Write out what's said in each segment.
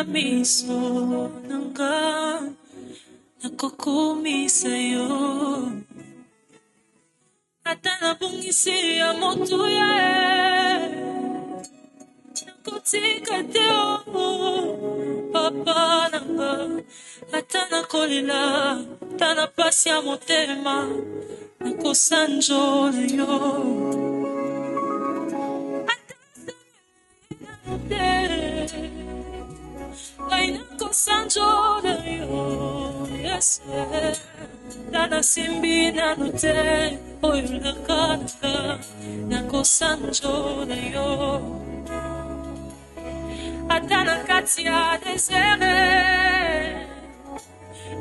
miso nanga nakokumisa yo ata nabungisi ya motu ya nakotika te papa nanga ata nakolela ata na pasi ya motema nakosanjola yo Sanjola yo, yes, Dana simbi na nute, oyo la kata, nako sanjola yo. Atana katia desere,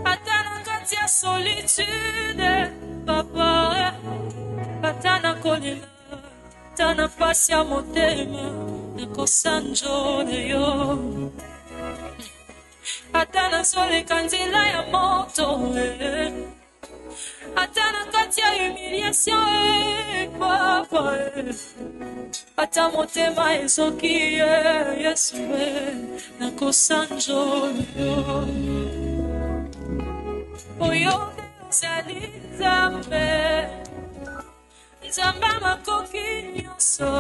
atana katia solitude, papa, atana kolila, atana pasia motema, nako sanjola yo. Atana sole kanzila ya moto atana kati ya humiliation papa ata motema ezoki yesu nakosanjola oyo ozali nzambe nzambe makoki nyonso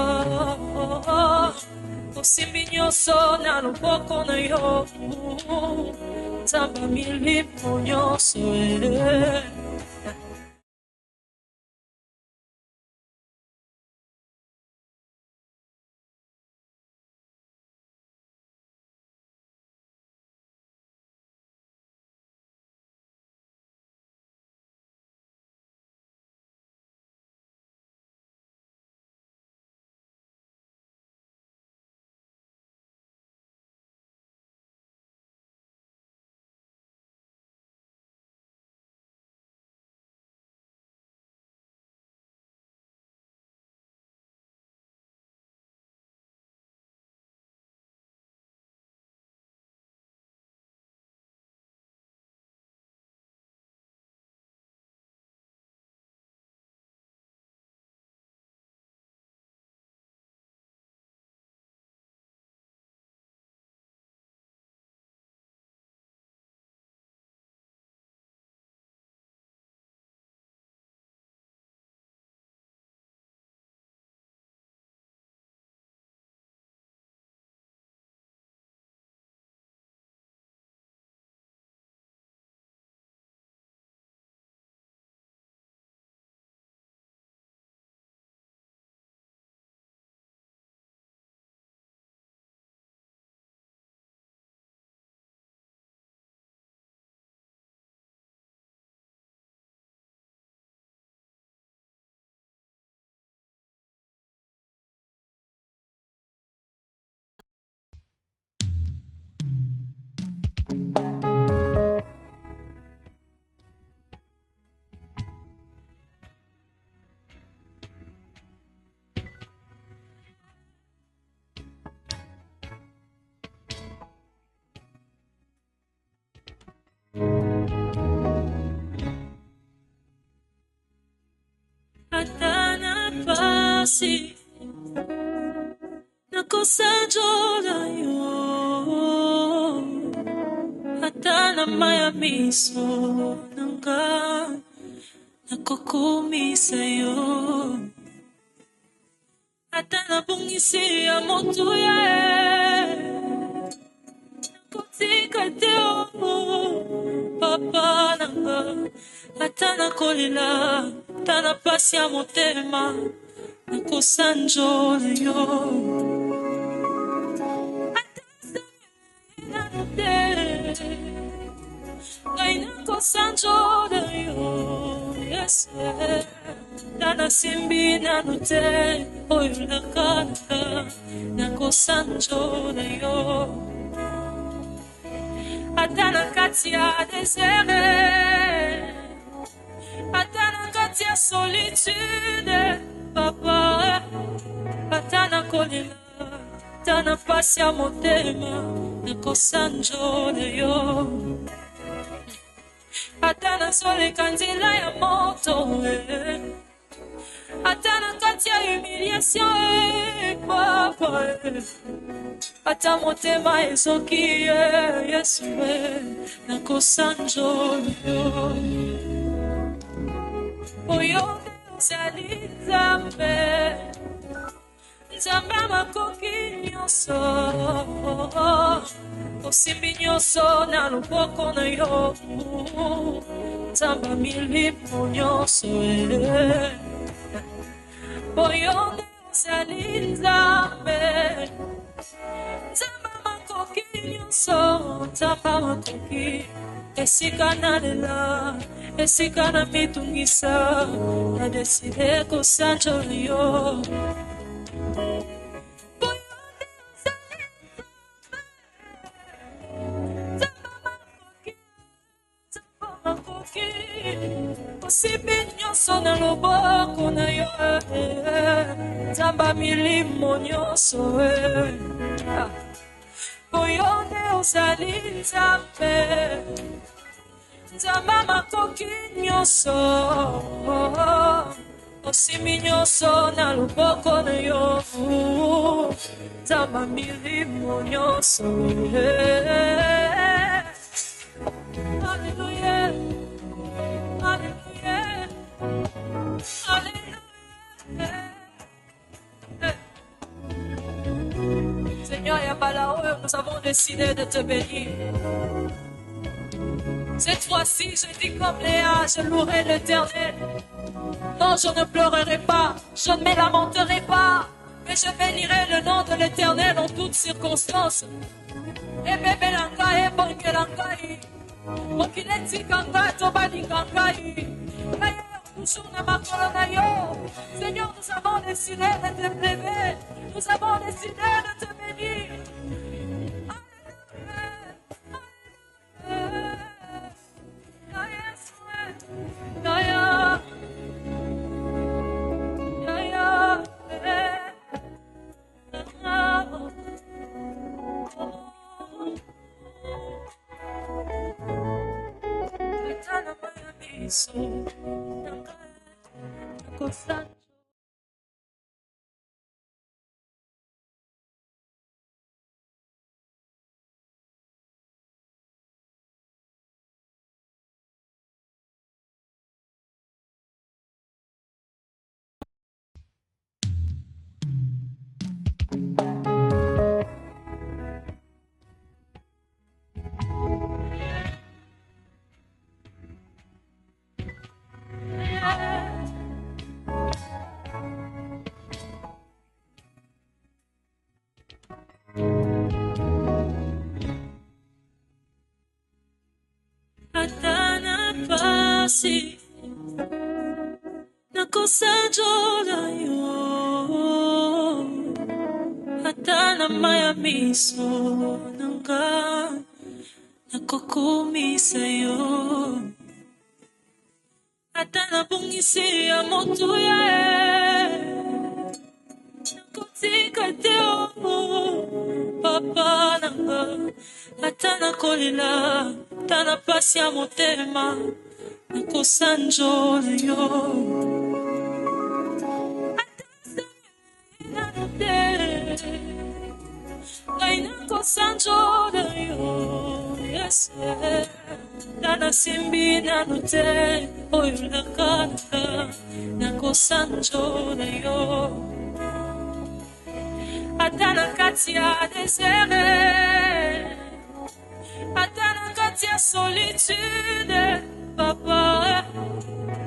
osimbi nyonso na loboko na yo nzambe milimo nyonso atana pasi nakosanjola yo atana maya miso nanga nakokumisa yo atana bungisi ya motu ya nakotika te papa nanga atana kolila atana pasi ya motema nakosanjola yo nakosanjola yo yes Dana simbi na nute oyo la kata nakosanjola yo atana kati ya desere atana kati ya solitude papa atana kolila atana pasi ya motema nakosanjola yo atana sole kanzila ya moto atana kati ya humiliation papa ata motema ezoki Yesu nakosanjola yo oyo ozali Nzambe Nzambe makoki nyonso osimbi nyonso na loboko na yo Nzambe milimo nyonso oyo ozali Nzambe Nzambe makoki nyonso Nzambe makoki esika nalela esika na mitungisa nadeside kosanjola yo Osimbi nyonso na loboko na yo Nzambe milimo nyonso oyo nde ozali Nzambe Nzambe makoki nyonso osimbi nyonso na loboko na yo Nzambe milimo nyonso Hallelujah Hallelujah Hallelujah Seigneur Yabalaoui, nous avons décidé de te bénir. Cette fois-ci, je dis comme Léa, je louerai l'Éternel. Non, je ne pleurerai pas, je ne me lamenterai pas, mais je bénirai le nom de l'Éternel en toutes circonstances. Et bébé l'anka et bonke l'ankai, mokileti kanka tobani kankai. Seigneur, nous avons décidé de te lever, nous avons décidé de te bénir. Atana pasi nakosanjola yo Atana maya miso nanga nakokumisa yo Atana bungisi ya motu ya nakotika teo Papa nanga Atana kolela Atana pasi ya motema nakosanjola yo nakosanjola yo Yes Atana simbi nanute oyo lakata nakosanjola yo Atana kati ya desere Atana kati ya solitude Papa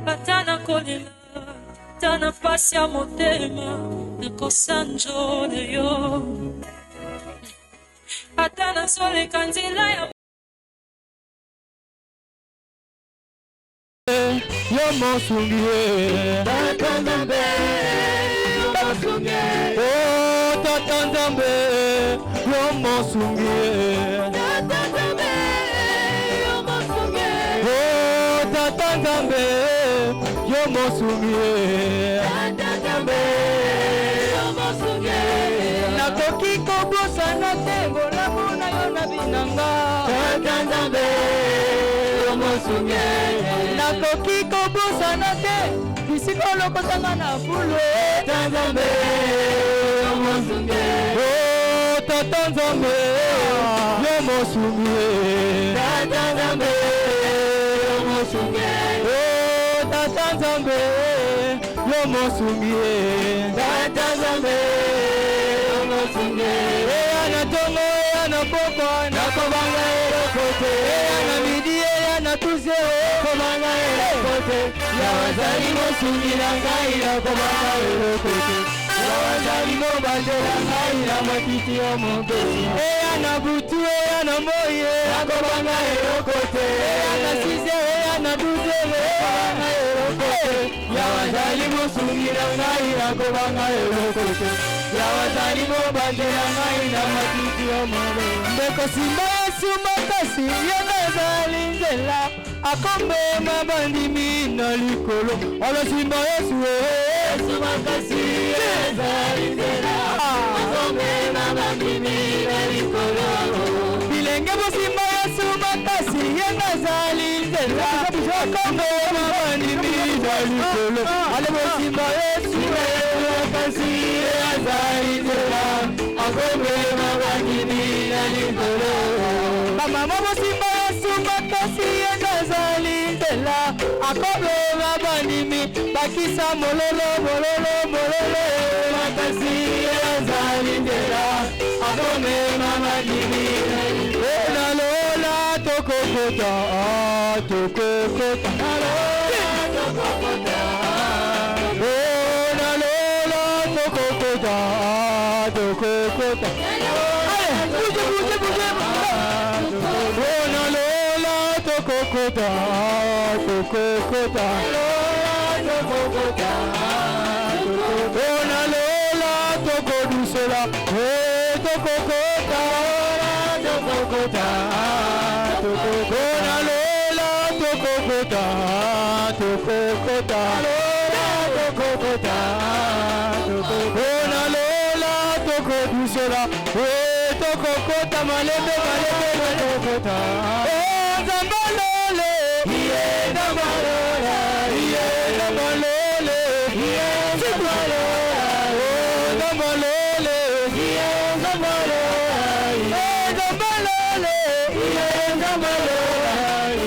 Atana kolela Atana pasi ya motema nakosanjola yo Atana soleka nzela ya Yo mosungie Tata Nzambe Yo mosungie Oh Tata Nzambe Yo mosungie Tata Nzambe Yo mosungie Oh Tata Nzambe Yo mosungie Tata Nzambe Yo mosungie Nakoki kobosa na tembo na muna yo na binanga Tata Nzambe Yo mosungie Nakoki kobosa na te Bisiko lokotanga na bulo Tata Nzambe Yo mosungie Oh Tata Nzambe yo mosungi Tata Nzambe yo mosungi Oh Tata Nzambe yo mosungi Tata Nzambe yo mosungi Ana tongo ana poko na kobanga erokote ana midi ana tuze kobanga erokote ya wazali mosungi na ngai na kobanga erokote ya wazali mobandela ngai na matiti ya mobesi ana butu ana moye na kobanga erokote ana size ana duze kobanga erokote ya wazali mosungi na ngai na kobanga erokote ya wazali mobandela ngai na matiti ya mobesi ndeko simba Yesu makasi yenga ezali nzela akombe mabandimi na likolo olo simba Yesu Yesu makasi ezali nzela akombe mabandimi na likolo bilenge bosimba Yesu makasi yenga ezali nzela akombe mabandimi na likolo ale bosimba Yesu makasi ezali nzela akombe mabandimi na likolo mama bosimba Yesu makasi ezali nzela akombe mabandimi bakisa mololo mololo mololo makasi ezali nzela akombe mabandimi na lola tokokota tokokota na lola tokokota na lola tokokota tokokota bouge bouge bouge Bona lola tokokota tokokota lola tokokota Bona lola tokodusela tokokota tokokota Bona lola tokokota tokokota lola tokokota Bona lola tokodusela tokokota malebe malebe tokokota Zambalole iye zambalole iye zambalole iye zambalole zambalole iye zambalole iye zambalole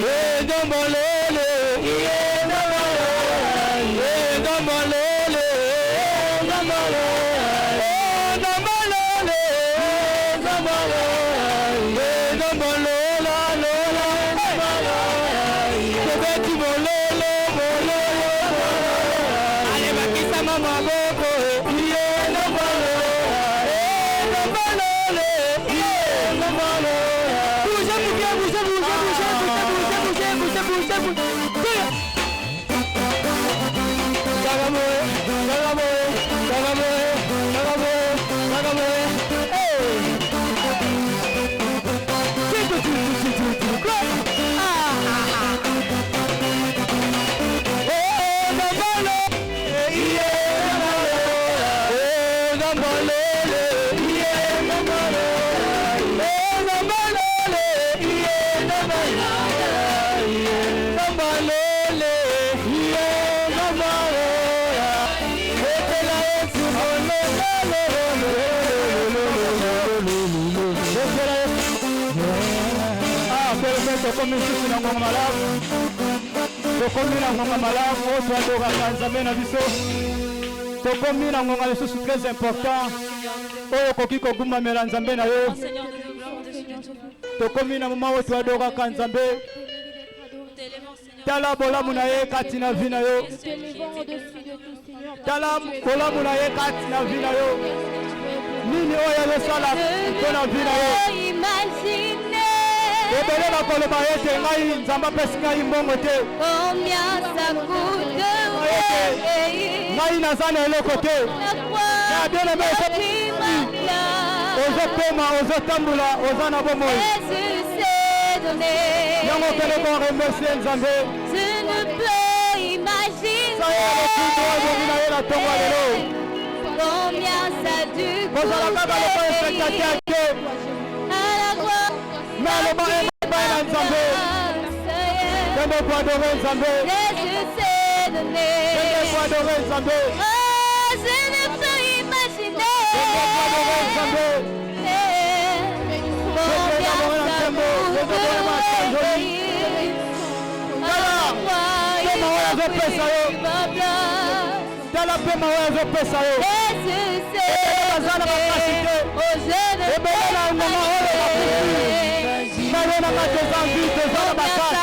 iye zambalole iye zambalole iye zambalole Tokomi sisi na ngonga malamu Tokomi na ngonga malamu Oto adoka kanzame na biso Tokomi na ngonga lisusu très important Oyo kokiko guma mela nzambe na yo Tokomi na mama oto adoka kanzambe Tala bolamu na ye kati na vi na yo Tala bolamu na ye kati na vi na yo Nini oyo yosala mpona vi na yo Ebele bakoloba ete ngai nzamba pesi ngai mbongo te ngai naza na eloko te na bien-aimé ozopema ozotambola oza na bomoi yango okende ko remercie nzambe sayelokundi na ye na ntongo ya lelo kozala kaka loko espectateur te mais le bon est na nzambe kende ko adore nzambe kende ko adore nzambe je ne peux imaginer ezopesa yo tala mpe mawa ezopesa yo baza na makasi te ebele na ngoma oyo bayo na nga toza mbi toza na makasi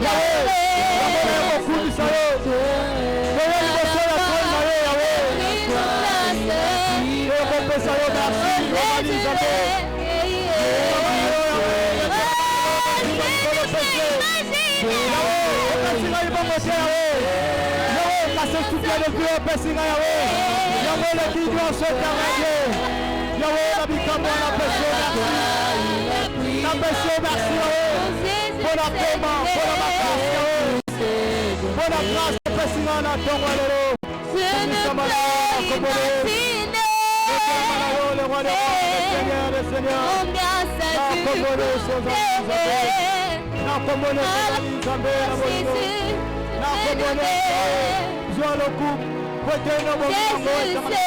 yawe yamona ekokumisa yo toye liboso ya trone na yo yawe ekopesa yo merci ezali nzambe okasinga libongo te yawe yawe kase suki ya levi opesinga yawe yawe eleki nyonso eternadie yawe na bikambo wana pesi yo merci napesi yo merci yawe mpona pema mpona makasi yawe mpona grâce opesinga na ntongo lelo komisama na komole ekema na yo le roi des rois le seigneur des seigneurs nakomole sozanzambe nakomole sozanzambe na bolingo nakomole zwa lokumu kweteno bolingo etamana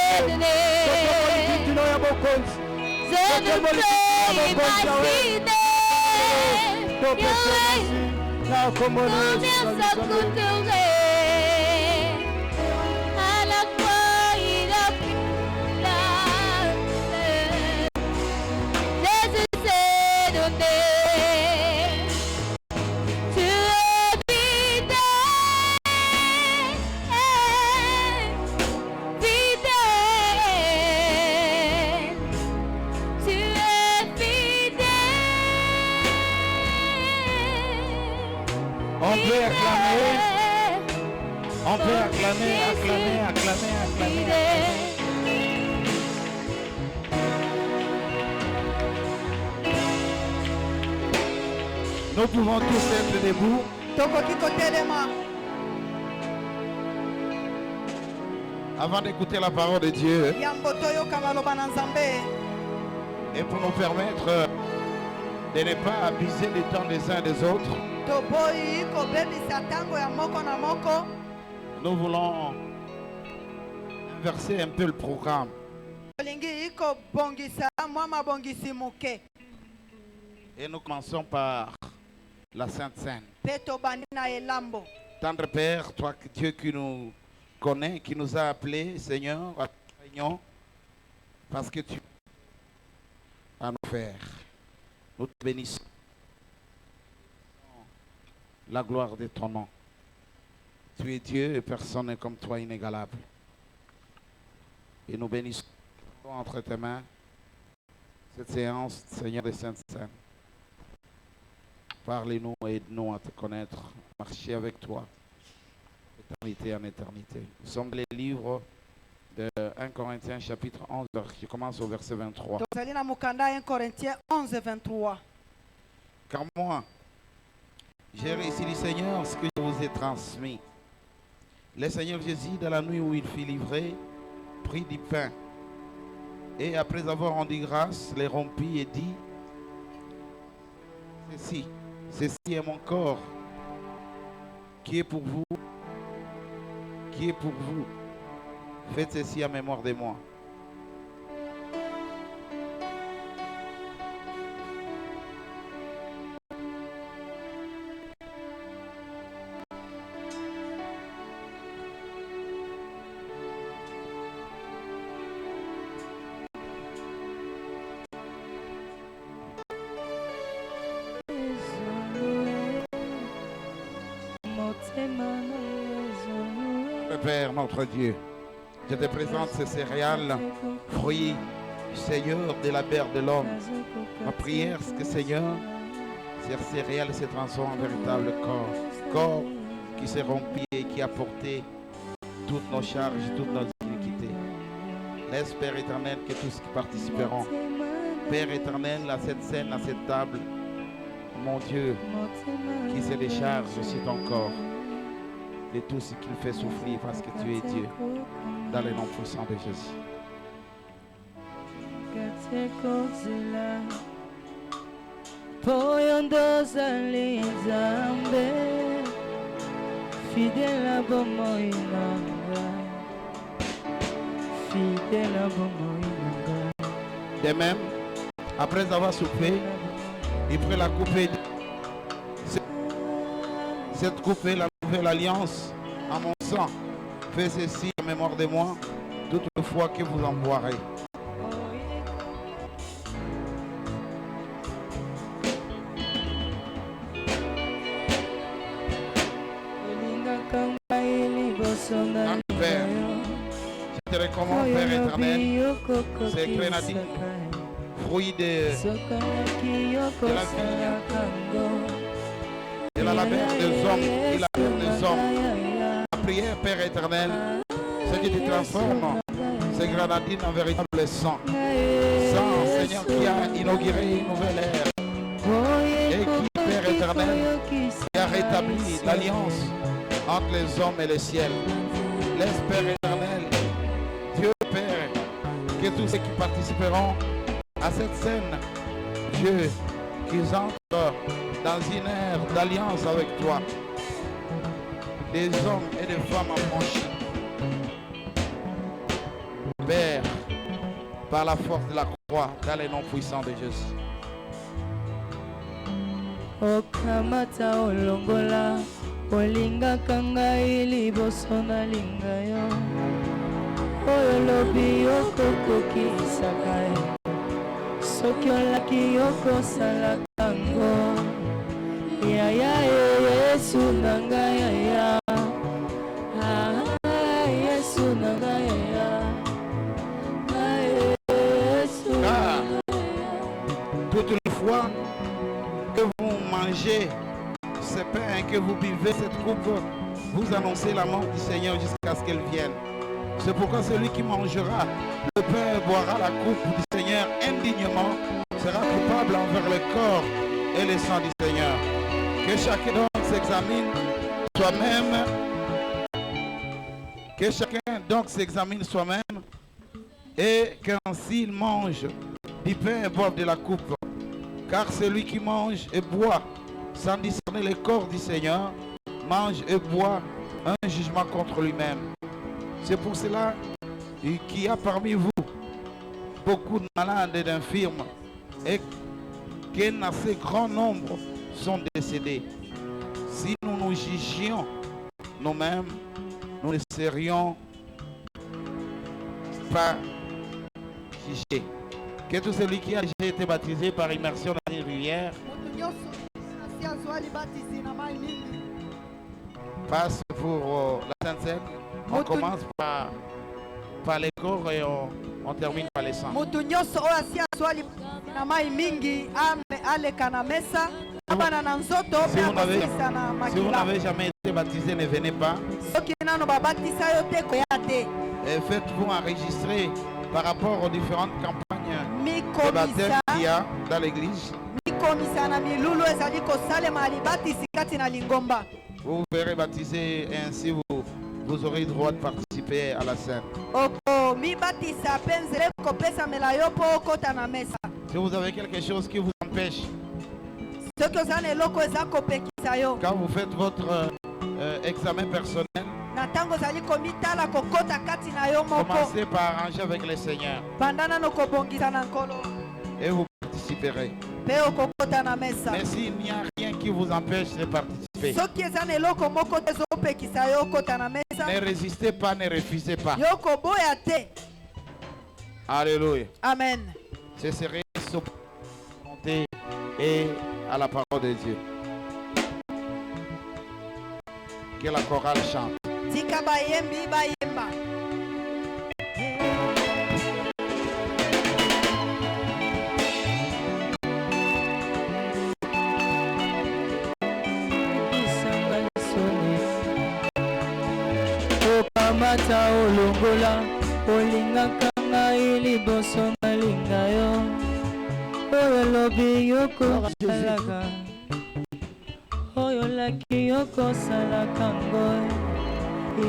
tokomolikitino ya bokonzi tokomolikitino ya bokonzi yawe topesonisi nakomole sozanzambe On peut acclamer, acclamer, acclamer, acclamer. Nous pouvons tous être debout. Avant d'écouter la parole de Dieu et pour nous permettre de ne pas abuser du temps des uns des autres, nous voulons inverser un peu le programme. Et nous commençons par la Sainte Seine. Tendre Père, toi, Dieu qui nous connaît, qui nous a appelés, Seigneur, à ta réunion, parce que tu as à nous faire. Nous te bénissons. La gloire de ton nom. Tu es Dieu et personne n'est comme toi inégalable. Et nous bénissons entre tes mains cette séance, Seigneur des Saintes Seines. Parle-nous et aide-nous à te connaître, à marcher avec toi, éternité en éternité. Nous sommes les livres de 1 Corinthiens chapitre 11, qui commence au verset 23. 1 Corinthiens 11, 23. Car moi, j'ai réussi le Seigneur ce que je vous ai transmis. Le Seigneur Jésus, dans la nuit où il fut livré, prit du pain. Et après avoir rendu grâce, les rompit et dit, ceci est mon corps, qui est pour vous, qui est pour vous. Faites ceci en mémoire de moi. Père, notre Dieu, je te présente ces céréales, fruits, Seigneur, de la chair de l'homme. Ma prière, c'est que, Seigneur, ces céréales se transforment en véritable corps qui s'est rempli et qui a porté toutes nos charges, toutes nos iniquités. Laisse, Père éternel, que tous qui participeront, Père éternel, à cette scène, à cette table, mon Dieu, qui se décharge sur ton corps de tout ce qu'il fait souffrir parce que tu es Dieu, dans le nom puissant de Jésus. De même, après avoir soufflé, il prit la coupe et dit, cette coupe est la nouvelle alliance à mon sang. Faites ceci en mémoire de moi, toute la fois que vous en boirez. Père, je te recommande, Père éternel, ces grenadines, fruits de la vie, de la labeur des hommes et la terre des hommes. La prière, Père éternel, c'est que tu transformes ces grenadines en véritable sang. Sang, Seigneur, qui a inauguré une nouvelle ère et qui, Père éternel, qui a rétabli l'alliance entre les hommes et le ciel. Laisse, Père éternel, Dieu Père, que tous ceux qui participeront à cette scène, Dieu, qu'ils entrent dans une ère d'alliance avec toi, des hommes et des femmes affranchis. Père, par la force de la croix, dans les noms puissants de Jésus. Okamata olongola olinga kanga ili bosona linga yo oyo lobi okokoki sakai soki olaki okosala kango ya Yesu nanga ya Yesu nanga ya Yesu toute la fois que vous mangez ce pain, que vous buvez cette coupe, vous annoncez la mort du Seigneur jusqu'à ce qu'elle vienne. C'est pourquoi celui qui mangera le pain et boira la coupe du Seigneur indignement sera coupable envers le corps et le sang du Seigneur. Que chacun donc s'examine soi-même, que chacun donc s'examine soi-même et qu'ainsi il mange du pain et boive de la coupe. Car celui qui mange et boit sans discerner le corps du Seigneur, mange et boit un jugement contre lui-même. C'est pour cela qu'il y a parmi vous beaucoup de malades et d'infirmes et qu'un assez grand nombre sont décédés. Si nous nous jugions nous-mêmes, nous ne serions pas jugés. Que tout celui qui a déjà été baptisé par immersion dans une rivière passe pour la Sainte Seine. On commence par les corps et on termine par les sangs. Si vous n'avez jamais été baptisé, ne venez pas. Et faites-vous enregistrer par rapport aux différentes campagnes de baptême qu'il y a dans l'église. Vous verrez baptiser et ainsi vous aurez le droit de participer à la scène. Si vous avez quelque chose qui vous empêche, quand vous faites votre examen personnel, commencez par arranger avec le Seigneur et vous participerez. Mais s'il n'y a rien qui vous empêche de participer, ne résistez pas, ne refusez pas. Alléluia. Amen. Ce serait monter et à la parole de Dieu. Que la chorale chante. Okamata olongola olinga kanga ili boso na linga yo oyo lobi yoko salaka oyo laki yoko salaka ngoy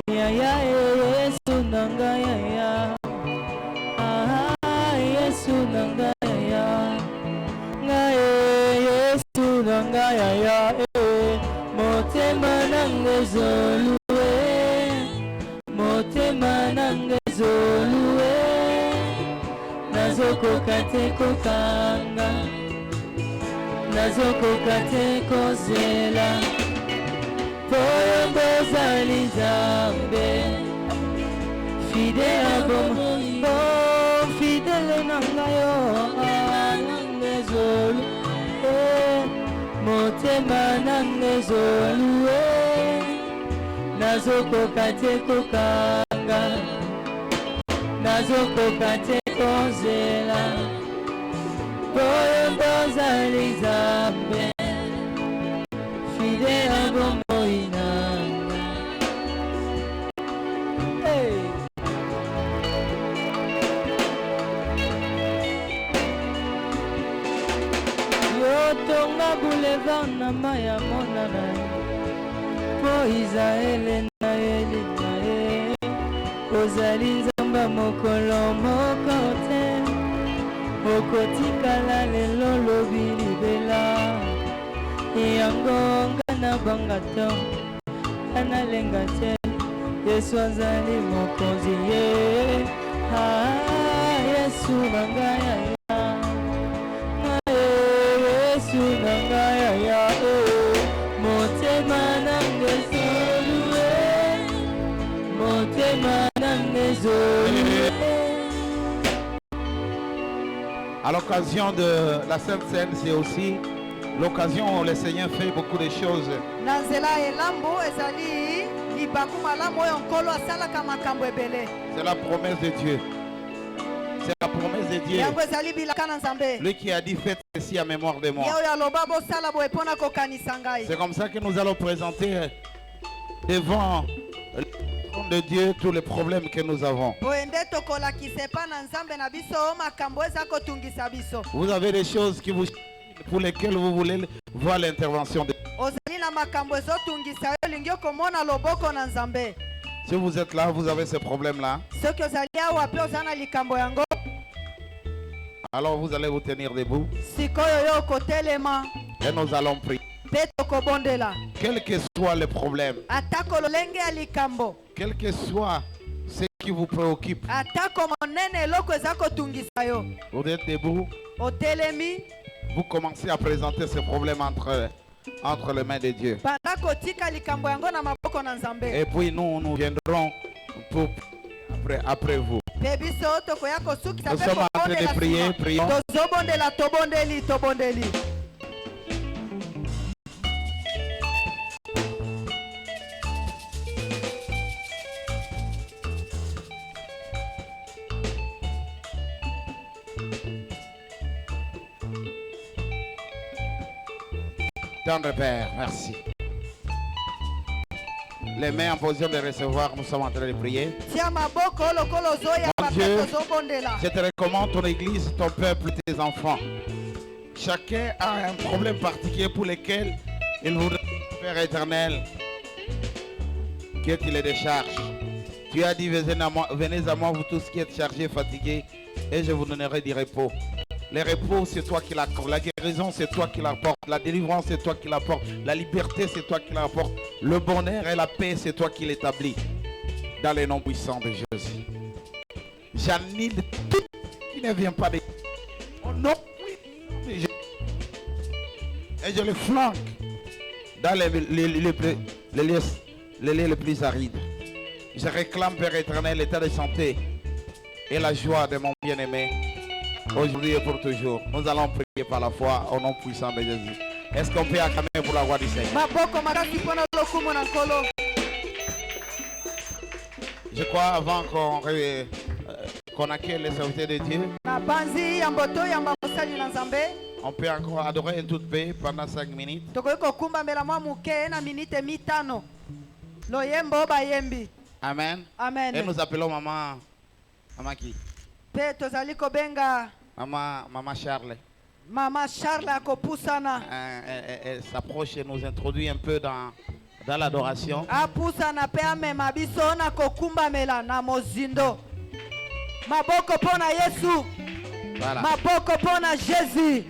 ya Yesu nanga ya Yesu nanga ya Yesu nanga ya motema nanga zolue motema nanga zolue nazokoka te kokanga nazokoka te kozela poyo bozali nzambe fidèle bomoi oh fidèle nangayo nangezolu motema nangezolu nazokoka te kokanga nazokoka te kozela oyo tozali Nzambe fidèle bomoi nanga yotonga boulevard na maya monana po Israele na elinga ye ozali Nzambe mokolo moko te okotikala lelo lobi libela yango nga na banga to analenga te Yesu azali mokonzi ye Yesu nangaya Yesu nangaya motema nangezolue motema nangezolue. À l'occasion de la Sainte Seine, c'est aussi l'occasion où le Seigneur fait beaucoup de choses. C'est la promesse de Dieu. C'est la promesse de Dieu. Lui qui a dit faites ceci en mémoire de moi. C'est comme ça que nous allons présenter devant le trône de Dieu tous les problèmes que nous avons. Vous avez des choses qui vous, pour lesquelles vous voulez voir l'intervention de Dieu. Si vous êtes là, vous avez ce problème-là. Alors vous allez vous tenir debout. Et nous allons prier. Quel que soit le problème, quel que soit ce qui vous préoccupe, vous êtes debout. Vous commencez à présenter ce problème entre les mains de Dieu. Et puis nous viendrons pour après vous. Nous sommes en train de prier, prions. Tendre Père, merci. Les mains en position de recevoir, nous sommes en train de prier. Mon Dieu, je te recommande ton église, ton peuple, tes enfants. Chacun a un problème particulier pour lequel il voudrait, Père éternel, que tu les décharges. Tu as dit, venez à moi, vous tous qui êtes chargés, fatigués, et je vous donnerai du repos. Le repos, c'est toi qui l'accorde. La guérison, c'est toi qui l'apporte. La délivrance, c'est toi qui l'apporte. La liberté, c'est toi qui l'apporte. Le bonheur et la paix, c'est toi qui l'établis. Dans les noms puissants de Jésus. J'annule tout qui ne vient pas de au nom puissant de Jésus. Et je le flanque dans les lieux les plus arides. Je réclame, Père éternel, l'état de santé et la joie de mon bien-aimé. Aujourd'hui et pour toujours, nous allons prier par la foi au nom puissant de Jésus. Est-ce qu'on peut acclamer pour la voix du Seigneur? Je crois avant qu'on accueille les serviteurs de Dieu, on peut encore adorer en toute paix pendant 5 minutes. Amen. Amen. Et nous appelons maman qui? Maman Charles. Maman Charles akopusana. Elle s'approche et nous introduit un peu dans l'adoration. Apusana pe amema biso na kokumba mela na mozindo. Maboko pona Yesu. Voilà. Maboko pona Jésus.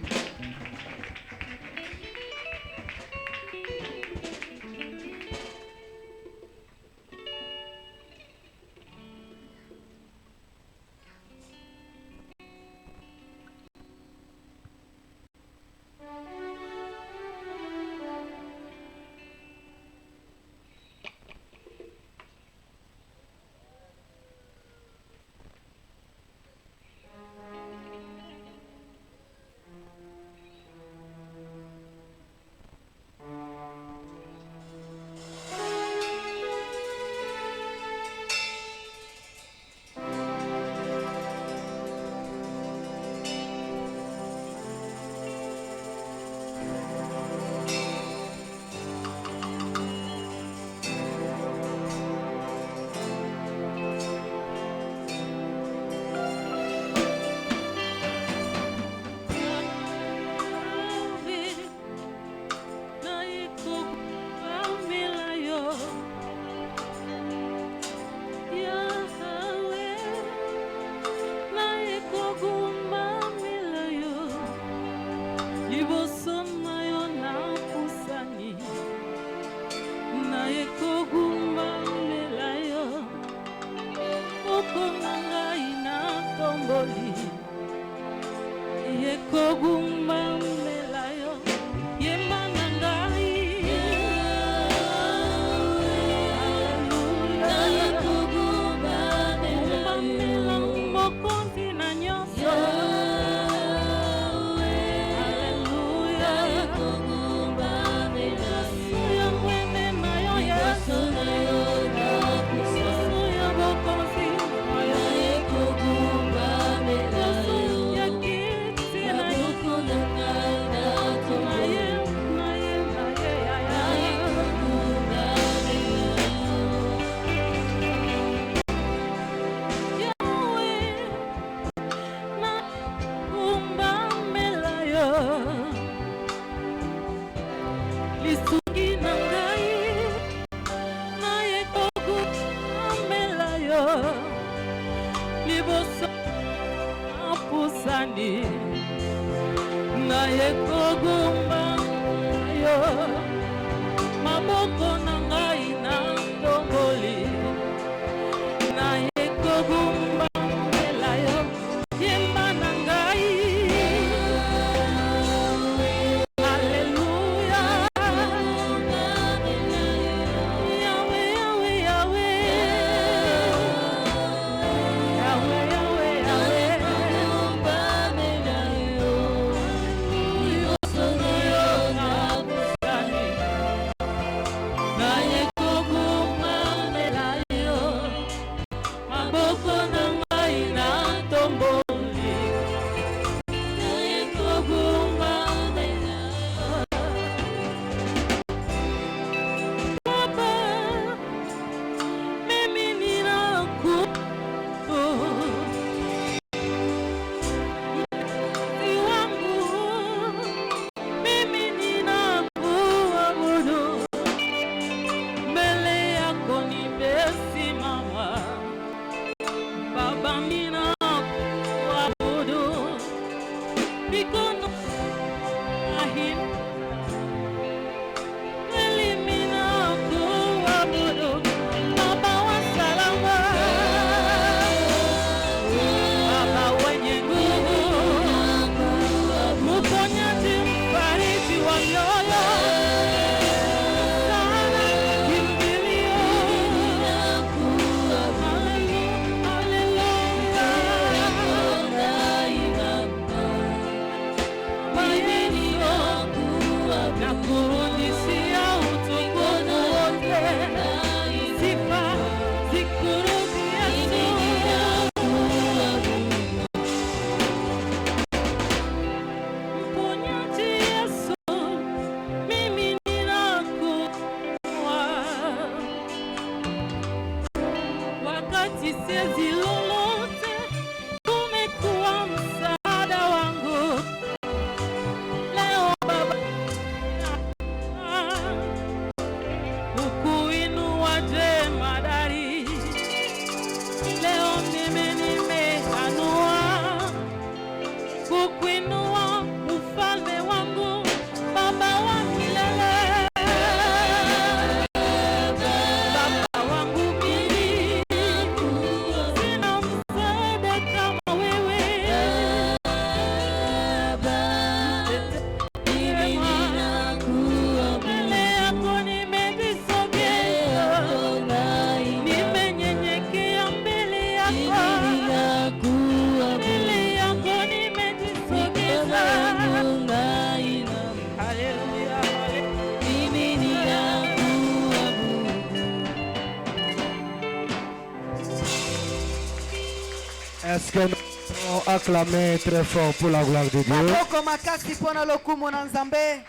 Est-ce que nous pouvons acclamer très fort pour la gloire de Dieu? Maboko makasi mpona lokumu na Nzambe.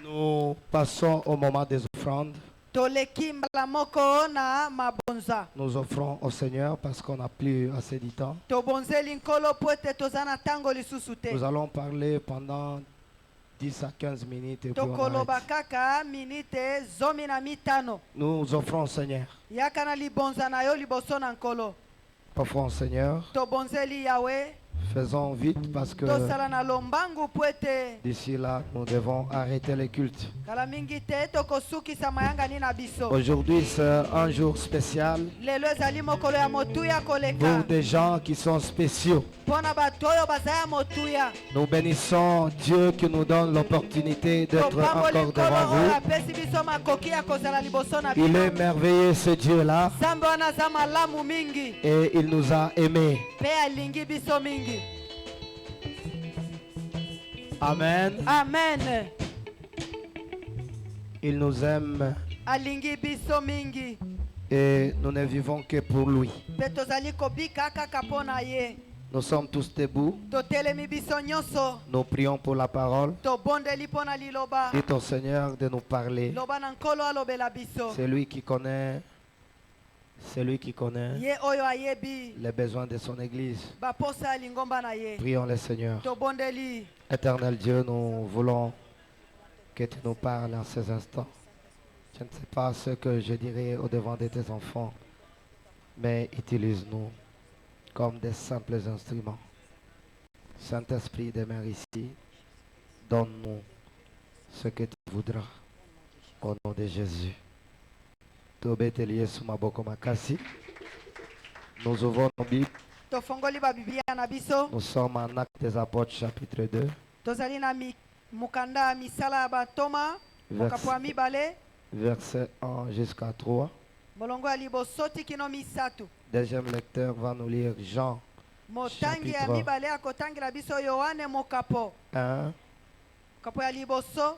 Nous passons au moment des offrandes. Toleki mbala moko na mabonza. Nous offrons au Seigneur parce qu'on n'a plus assez de temps. Tobonzeli nkolo po ete toza na ntango lisusu te. Nous allons parler pendant 10 à 15 minutes et puis on Tokoloba arrête. kaka minite zomi na mitano. Nous offrons au Seigneur. Yaka na libonza na yo liboso na nkolo. Offrons au Seigneur. Tobonzeli Yahweh. Faisons vite parce que Tosala na lombangu po ete. d'ici là, nous devons arrêter les cultes. Kala mingi te tokosukisa mayangani na biso. Aujourd'hui, c'est un jour spécial Lelo ezali mokolo ya motuya pour koleka. des gens qui sont spéciaux. Mpona bato oyo baza ya motuya. Nous bénissons Dieu qui nous donne l'opportunité d'être Topamboli encore devant nkolo oyo vous. apesi biso makoki ya kozala liboso na Il est bino. merveilleux ce Dieu-là Nzambe wana aza malamu mingi. et il nous a aimés. Mpe alingi biso mingi. Amen. Amen. Il nous aime Alingi biso mingi. et nous ne vivons que pour lui. Mpe tozali kobika kaka mpo na ye. Nous sommes tous debout. Totelemi biso nyonso. Nous prions pour la parole. Tobondeli mpo na liloba. Dites au Seigneur de nous parler. Loba na nkolo alobela biso. C'est lui qui connaît Ye oyo ayebi les besoins de son Église. baposa ya lingomba na ye. Prions le Seigneur. Tobondeli. Éternel Dieu, nous voulons que tu nous parles en ces instants. Je ne sais pas ce que je dirai au devant de tes enfants, mais utilise-nous comme des simples instruments. Saint-Esprit, demeure ici. Donne-nous ce que tu voudras. Au nom de Jésus. Tobeteli Yesu maboko makasi. Nous ouvrons nos Bibles. Tofongoli babiblia na biso. Nous sommes en Actes des Apôtres, chapitre 2, Tozali na mukanda ya misala ya bantoma. Mokapo ya mibale. verset 1 jusqu'à 3. Molongo ya liboso tikino misato. Deuxième lecteur va nous lire Jean Motangi ya Chapitre. mibale akotangela biso Yohane mokapo. 1, Kapo ya liboso.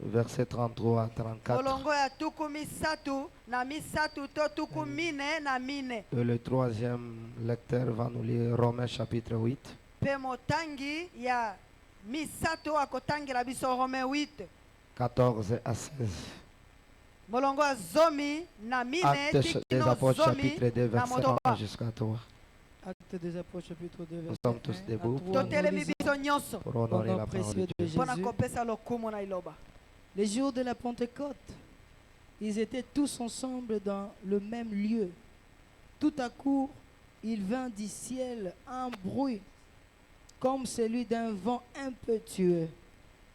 verset 33 à 34. Molongo ya tuku misatu na misatu to tuku mine na mine. Et le troisième lecteur va nous lire Romains chapitre 8, Pe motangi ya misato akotangela biso Romain 8. 14 à 16. Molongo ya zomi na mine Actes des tikino Apôtres zomi chapitre 2, na verset 1 motoba. jusqu'à 3. Acte des Apôtres, chapitre 2, Nous verset sommes tous 1 debout à 3. Totelemi biso nyonso. pour Au honorer nom la parole de précieux Dieu. de Mpona Jésus. kopesa lokumu na iloba. Les jours de la Pentecôte, ils étaient tous ensemble dans le même lieu. Tout à coup, il vint du ciel un bruit comme celui d'un vent impétueux,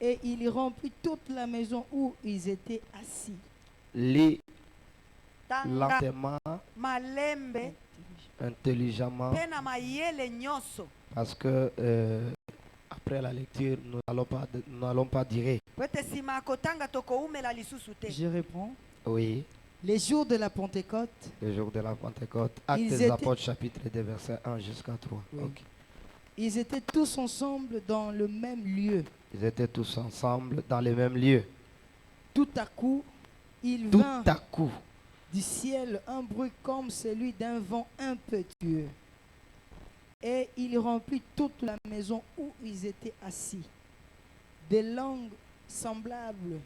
et il remplit toute la maison où ils étaient assis. Lis Tanga lentement, malembe intelligemment, mpe na mayele nyonso. parce que après la lecture, nous n'allons pas dire. Po ete nsima ya kotanga tokoumela lisusu te. Je réponds. Oui, Les jours de la Pentecôte, le jour de la Pentecôte, Actes Ils des étaient- Apôtres, chapitre 2, verset 1 jusqu'à 3. Oui. Ok. ils étaient tous ensemble dans le même lieu. Ils étaient tous ensemble dans le même lieu. Tout à coup, il Tout vint à coup, du ciel un bruit comme celui d'un vent impétueux. Et il remplit toute la maison où ils étaient assis. Des langues semblables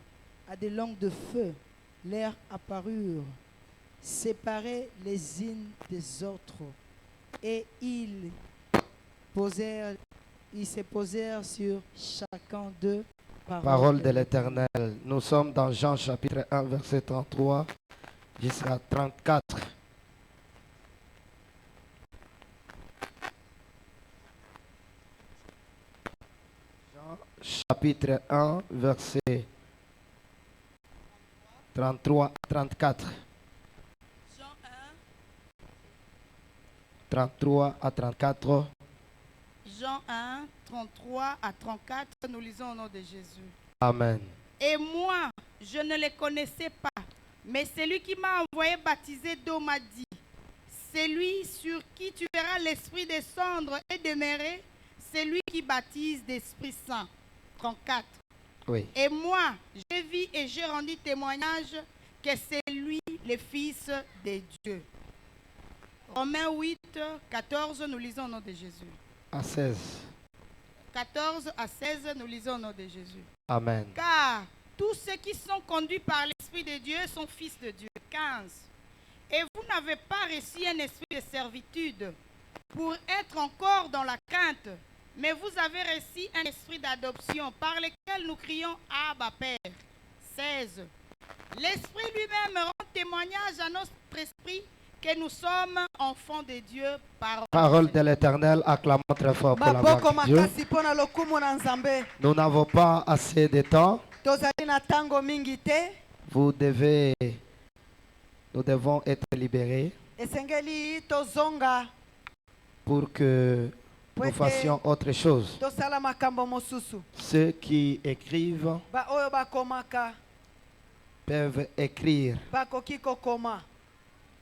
à des langues de feu leur apparurent, séparées les unes des autres. Et ils se posèrent sur chacun d'eux. parole de l'Éternel. Nous sommes dans Jean chapitre 1, verset 33 jusqu'à 34. Jean chapitre 1, verset 33 à 34. Jean 1, 33 à 34. Jean 1, 33 à 34, nous lisons au nom de Jésus. Amen. Et moi, je ne les connaissais pas, mais celui qui m'a envoyé baptiser d'eau m'a dit, c'est lui sur qui tu verras l'Esprit descendre et demeurer, c'est lui qui baptise d'Esprit Saint. 34. Oui. Et moi, j'ai vu et j'ai rendu témoignage que c'est lui le Fils de Dieu. Romains 8, 14, nous lisons au nom de Jésus. À 16. 14 à 16, nous lisons au nom de Jésus. Amen. Car tous ceux qui sont conduits par l'Esprit de Dieu sont fils de Dieu. 15. Et vous n'avez pas reçu un esprit de servitude pour être encore dans la crainte, mais vous avez reçu un esprit d'adoption par lequel nous crions Abba Père. 16. L'Esprit lui-même rend témoignage à notre esprit que nous sommes enfants de Dieu par Parole de l'Éternel, acclamons très fort pour la maboko gloire de Dieu. makasi mpo na lokumu na nzambe Nous n'avons pas assez de temps. tozali na ntango mingi te. Nous devons être libérés Esengeli tozonga pour que nous fassions autre chose. tosala makambo mosusu. Ceux qui écrivent Oyo bakomaka peuvent écrire. bakoki kokoma.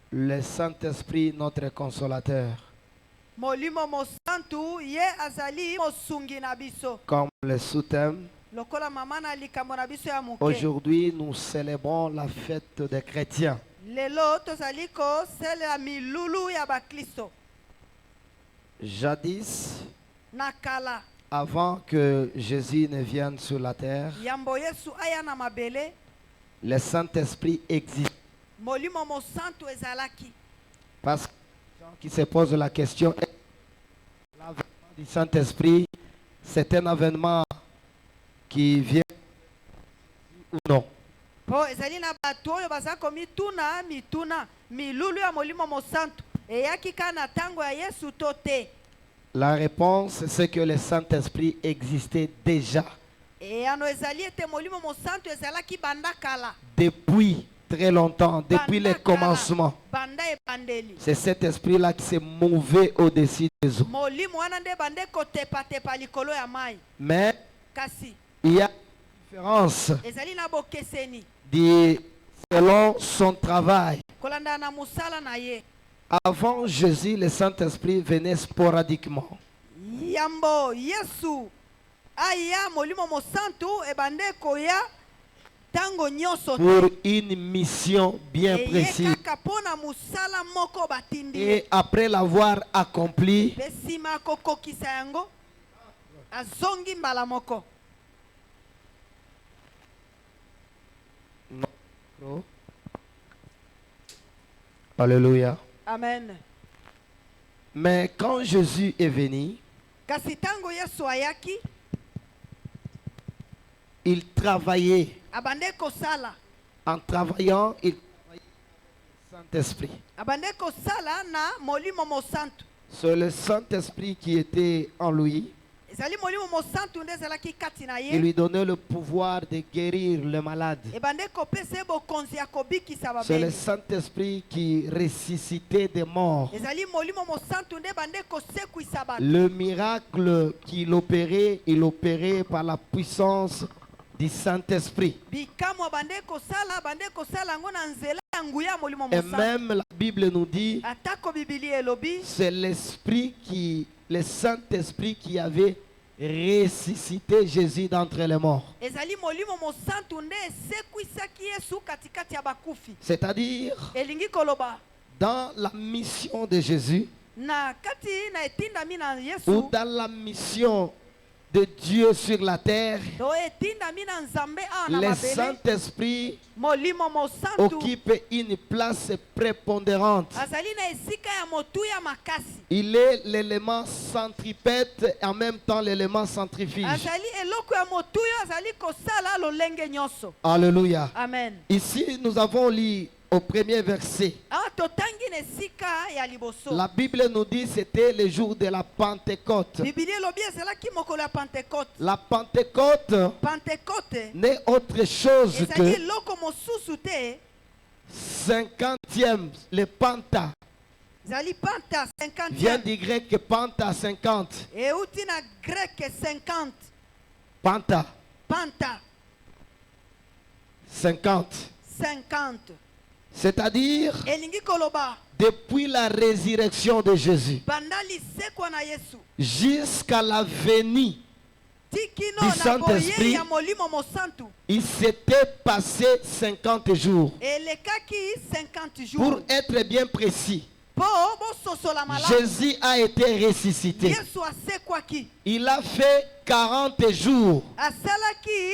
Le Saint-Esprit, notre consolateur, Molimo mosantu ye azali mosungi na biso. comme le sous-thème. Lokola mama na likambo na biso ya moke. Aujourd'hui, nous célébrons la fête des chrétiens. Lelo tozali kosalela milulu ya baklisto. Jadis, Nakala avant que Jésus ne vienne sur la terre, yambo Yesu aya na mabele. le Saint-Esprit existe. Molimo mosantu ezalaki. Parce que les gens qui se posent la question, l'avènement du Saint-Esprit, c'est un avènement qui vient ou non? Po ezali na bato oyo baza komituna mituna milulu ya molimo mosantu eyaki kana tango ya Yesu to te. La réponse, c'est que le Saint-Esprit existait déjà Eyano ezali ete molimo mosantu ezalaki banda kala. depuis très longtemps, depuis Banda le kala, commencement. banda ebandeli. C'est cet esprit-là qui s'est mouvé au-dessus des eaux. Molimo wana nde bande kotepa likolo ya mai. Mais Kasi il y a une différence ezali na bokeseni selon son travail. kolanda na musala na ye. Avant Jésus, le Saint-Esprit venait sporadiquement. Yambo Yesu aya molimo mosantu ebande koya tango nyoso Pour une mission bien précise. kaka pona musala moko batindi. Et après l'avoir accompli, Besima kokokisa yango azongi mbala moko. Alléluia. Amen. Mais quand Jésus est venu, Kasi tango Yesu ayaki il travaillait. abande kosala. En travaillant, il travaillait avec le Saint-Esprit. Abande kosala na molimo mosantu. C'est le Saint-Esprit qui était en lui. Ezali molimo mosantu nde ezalaki kati na Il ye. lui donnait le pouvoir de guérir le malade. Ebande kopesa ye bokonzi ya kobikisa C'est le babeli. Saint-Esprit qui ressuscitait des morts. Ezali molimo mosantu nde bande kosekwisa bato. Le miracle qu'il opérait, il opérait par la puissance du Saint-Esprit. Bikamwa bande kosala yango na nzela ya nguya ya molimo Et mosantu. même la Bible nous dit, Atako bibili elobi c'est le Saint-Esprit qui avait ressuscité Jésus d'entre les morts. ezali molimo mosantu nde esekwisaki Yesu katikati ya bakufi. C'est-à-dire, Elingi koloba dans la mission de Jésus, na kati na etindami na ou Yesu dans la mission de Dieu sur la terre, to etindami na Nzambe awa na le mabele. Saint-Esprit Molimo mosantu occupe une place prépondérante. azali na esika ya motuya makasi. Il est l'élément centripète et en même temps l'élément centrifuge. Azali eloko ya motuya azali kosala lolenge nyonso. Alléluia. Amen. Ici, nous avons lu au premier verset. Awa totangi na esika ya liboso. La Bible nous dit que c'était le jour de la Pentecôte. Bibili elobi ezalaki mokolo ya Pentecote. La Pentecôte Pentecote n'est autre chose ezali que eloko mosusu te. 50e, le Penta. Ezali panta Vient 50. du grec Penta 50. Euti na grec 50. Penta Panta 50. 50. C'est-à-dire Elingi koloba depuis la résurrection de Jésus banda lisekwa na Yesu jusqu'à la venue, tikino du na Saint-Esprit. boye ya molimo mosantu il s'était passé 50 jours. elekaki 50 Pour jours. être bien précis, Jésus a été ressuscité. Yesu asekwaki. Il a fait 40 jours Asalaki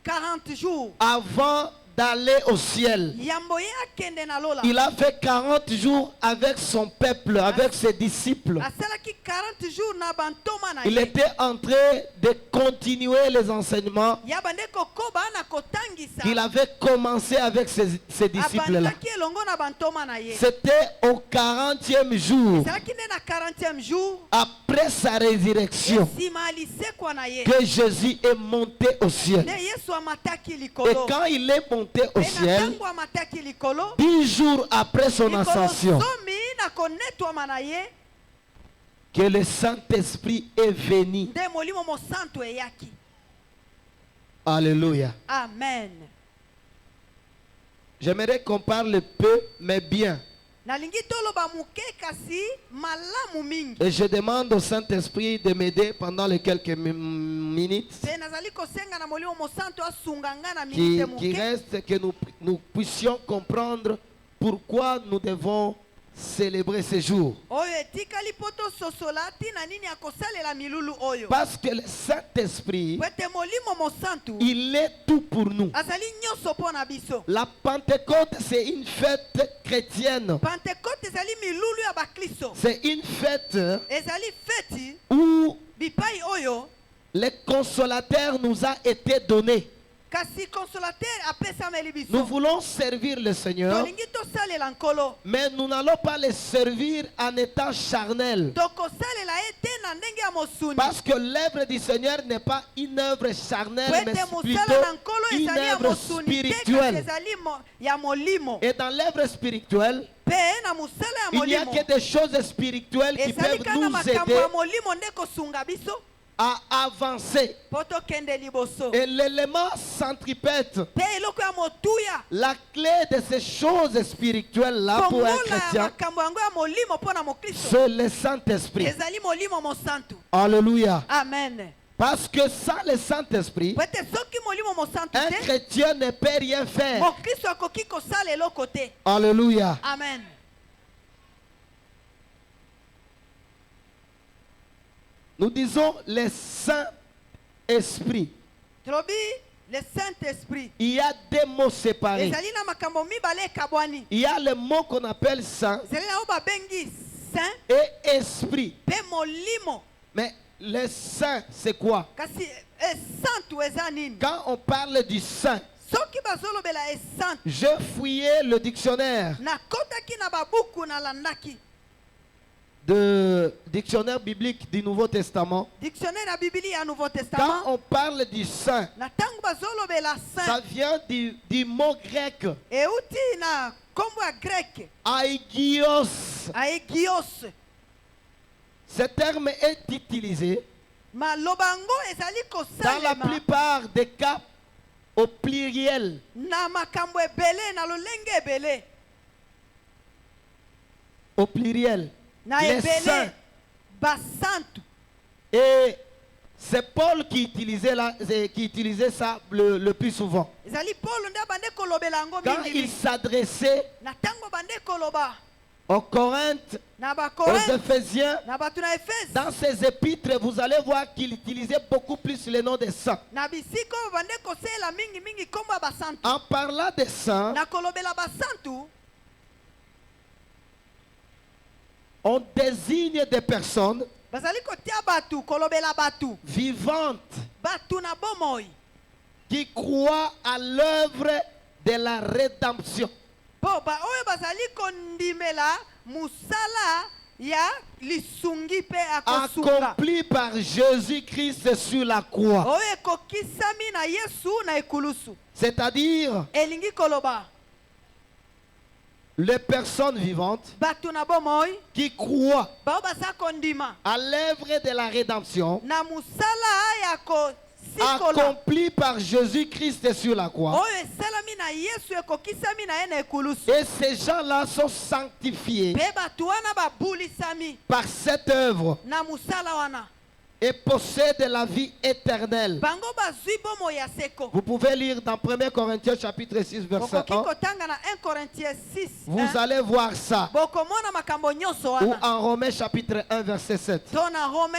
40 jours. avant d'aller au ciel. Yambo ye akende na lola. Il a fait 40 jours avec son peuple, avec ses disciples. Asalaki 40 jours na bantoma na Il ye. était en train de continuer les enseignements Yabande kokoba na kotangisa. qu'il avait commencé avec ses disciples-là. Abandaki elongo na bantoma na ye. C'était au 40e jour, Asalaki nde na 40e jour. après sa résurrection, Sima alisekwa na ye. que Jésus est monté au ciel. Nde Yesu amataki Et likolo. quand il est monté au E na ciel, tango amataki likolo. 10 jours après son Likolo ascension, zomi na konetwama na ye. que le Saint-Esprit est venu. Nde molimo mosantu eyaki. Alléluia. Amen. J'aimerais qu'on parle peu, mais bien. Nalingi toloba muke kasi malamu mingi. Et je demande au Saint-Esprit de m'aider pendant les quelques minutes Pe nazali kosenga na molimo mosantu asunga nga na qui minute muke. reste, que nous puissions comprendre pourquoi nous devons célébrer ce jour. Oyo etikali poto sosola tina nini akosalela milulu oyo. Parce que le Saint-Esprit, Kwete molimo mosantu il est tout pour nous. azali nyonso po na biso. La Pentecôte, c'est une fête chrétienne. Pentecote ezali milulu ya bakristo. C'est une fête Ezali feti où bipai oyo le consolateur nous a été donné. kasi consolateur apesameli Nous biso. voulons servir le Seigneur, Tolingi tosalela nkolo. mais nous n'allons pas le servir en étant charnel. Tokosalela ye te na ndenge ya mosuni. Parce que l'œuvre du Seigneur n'est pas une œuvre charnelle, mais Kwete plutôt mosala na nkolo une ezali ya œuvre mosuni te kasi spirituelle. ezali ya molimo. Et dans l'œuvre spirituelle, Pe na mosala ya il n'y a molimo. que des choses spirituelles qui Ezali peuvent kana nous makambo aider ya molimo nde kosunga biso à avancer. po tokende liboso. Et l'élément centripète, Pe eloko ya motuya la clé de ces choses spirituelles-là pour un kongola ya chrétien, makambo yango ya molimo mpo na mokristo c'est le Saint-Esprit. ezali molimo mosantu. Alléluia. Amen. Parce que sans le Saint-Esprit, Po ete soki molimo mosantu un te chrétien ne peut rien faire. mokristo akoki kosala eloko te. Alléluia. Amen. Nous disons le Saint-Esprit. Tolobi le Saint-Esprit Il y a deux mots séparés. ezali na makambo mibale ekabwani. Il y a le mot qu'on appelle saint ezali na oyo babengi saint et esprit. mpe molimo. Mais le saint, c'est quoi? Kasi esantu eza nini? Quand on parle du saint, Soki bazolobela esantu je fouillais le dictionnaire nakotaki na babuku nalandaki. de dictionnaire biblique du Nouveau Testament. Dictionnaire ya Biblia ya Nouveau Quand Testament. on parle du saint, Na tango bazolobela ça saint vient du mot grec euti na kombo ya grec aigios. aegios. Ce terme est utilisé Malobango ezali dans la kosalema plupart des cas au pluriel. na makambo ebele na lolenge ebele. Au pluriel. Na Les ebele saints. basantu. Et c'est Paul qui utilisait ça le plus souvent. Ezali Paul nde bande kolobela yango Quand mingi il mingi. s'adressait Na tango bande koloba aux Corinthes, na aux bakorinthe Éphésiens, na bato na Efese dans ses épîtres, vous allez voir qu'il utilisait beaucoup plus le nom des saints. na bisika oyo bande kosalela mingi mingi kombo ya basantu. En parlant des saints, Na kolobela basantu on désigne des personnes bazali kotia batu kolobela batu vivantes batu na bomoi qui croient à l'œuvre de la rédemption. po ba oyo bazali kondimela musala ya lisungi pe akosunga Accompli par Jésus-Christ sur la croix. oyo ekokisami na Yesu na ekulusu. C'est-à-dire Elingi koloba les personnes vivantes batu na bomoi qui croient bao baza kondima à l'œuvre de la rédemption na musala ya kosikola accompli par Jésus-Christ sur la croix. oyo esalami na Yesu ekokisami na ye na ekulusu. Et ces gens-là sont sanctifiés Pe batu wana babulisami par cette œuvre. na musala wana. et possèdent la vie éternelle. bango bazwi bomo ya seko. Vous pouvez lire dans 1 Corinthiens chapitre 6 verset Bokoki 1. kotanga na 1 Corinthiens 6. Vous allez voir ça. Bokomona makambo nyonso Ou wana. en Romains chapitre 1 verset 7. To na Romains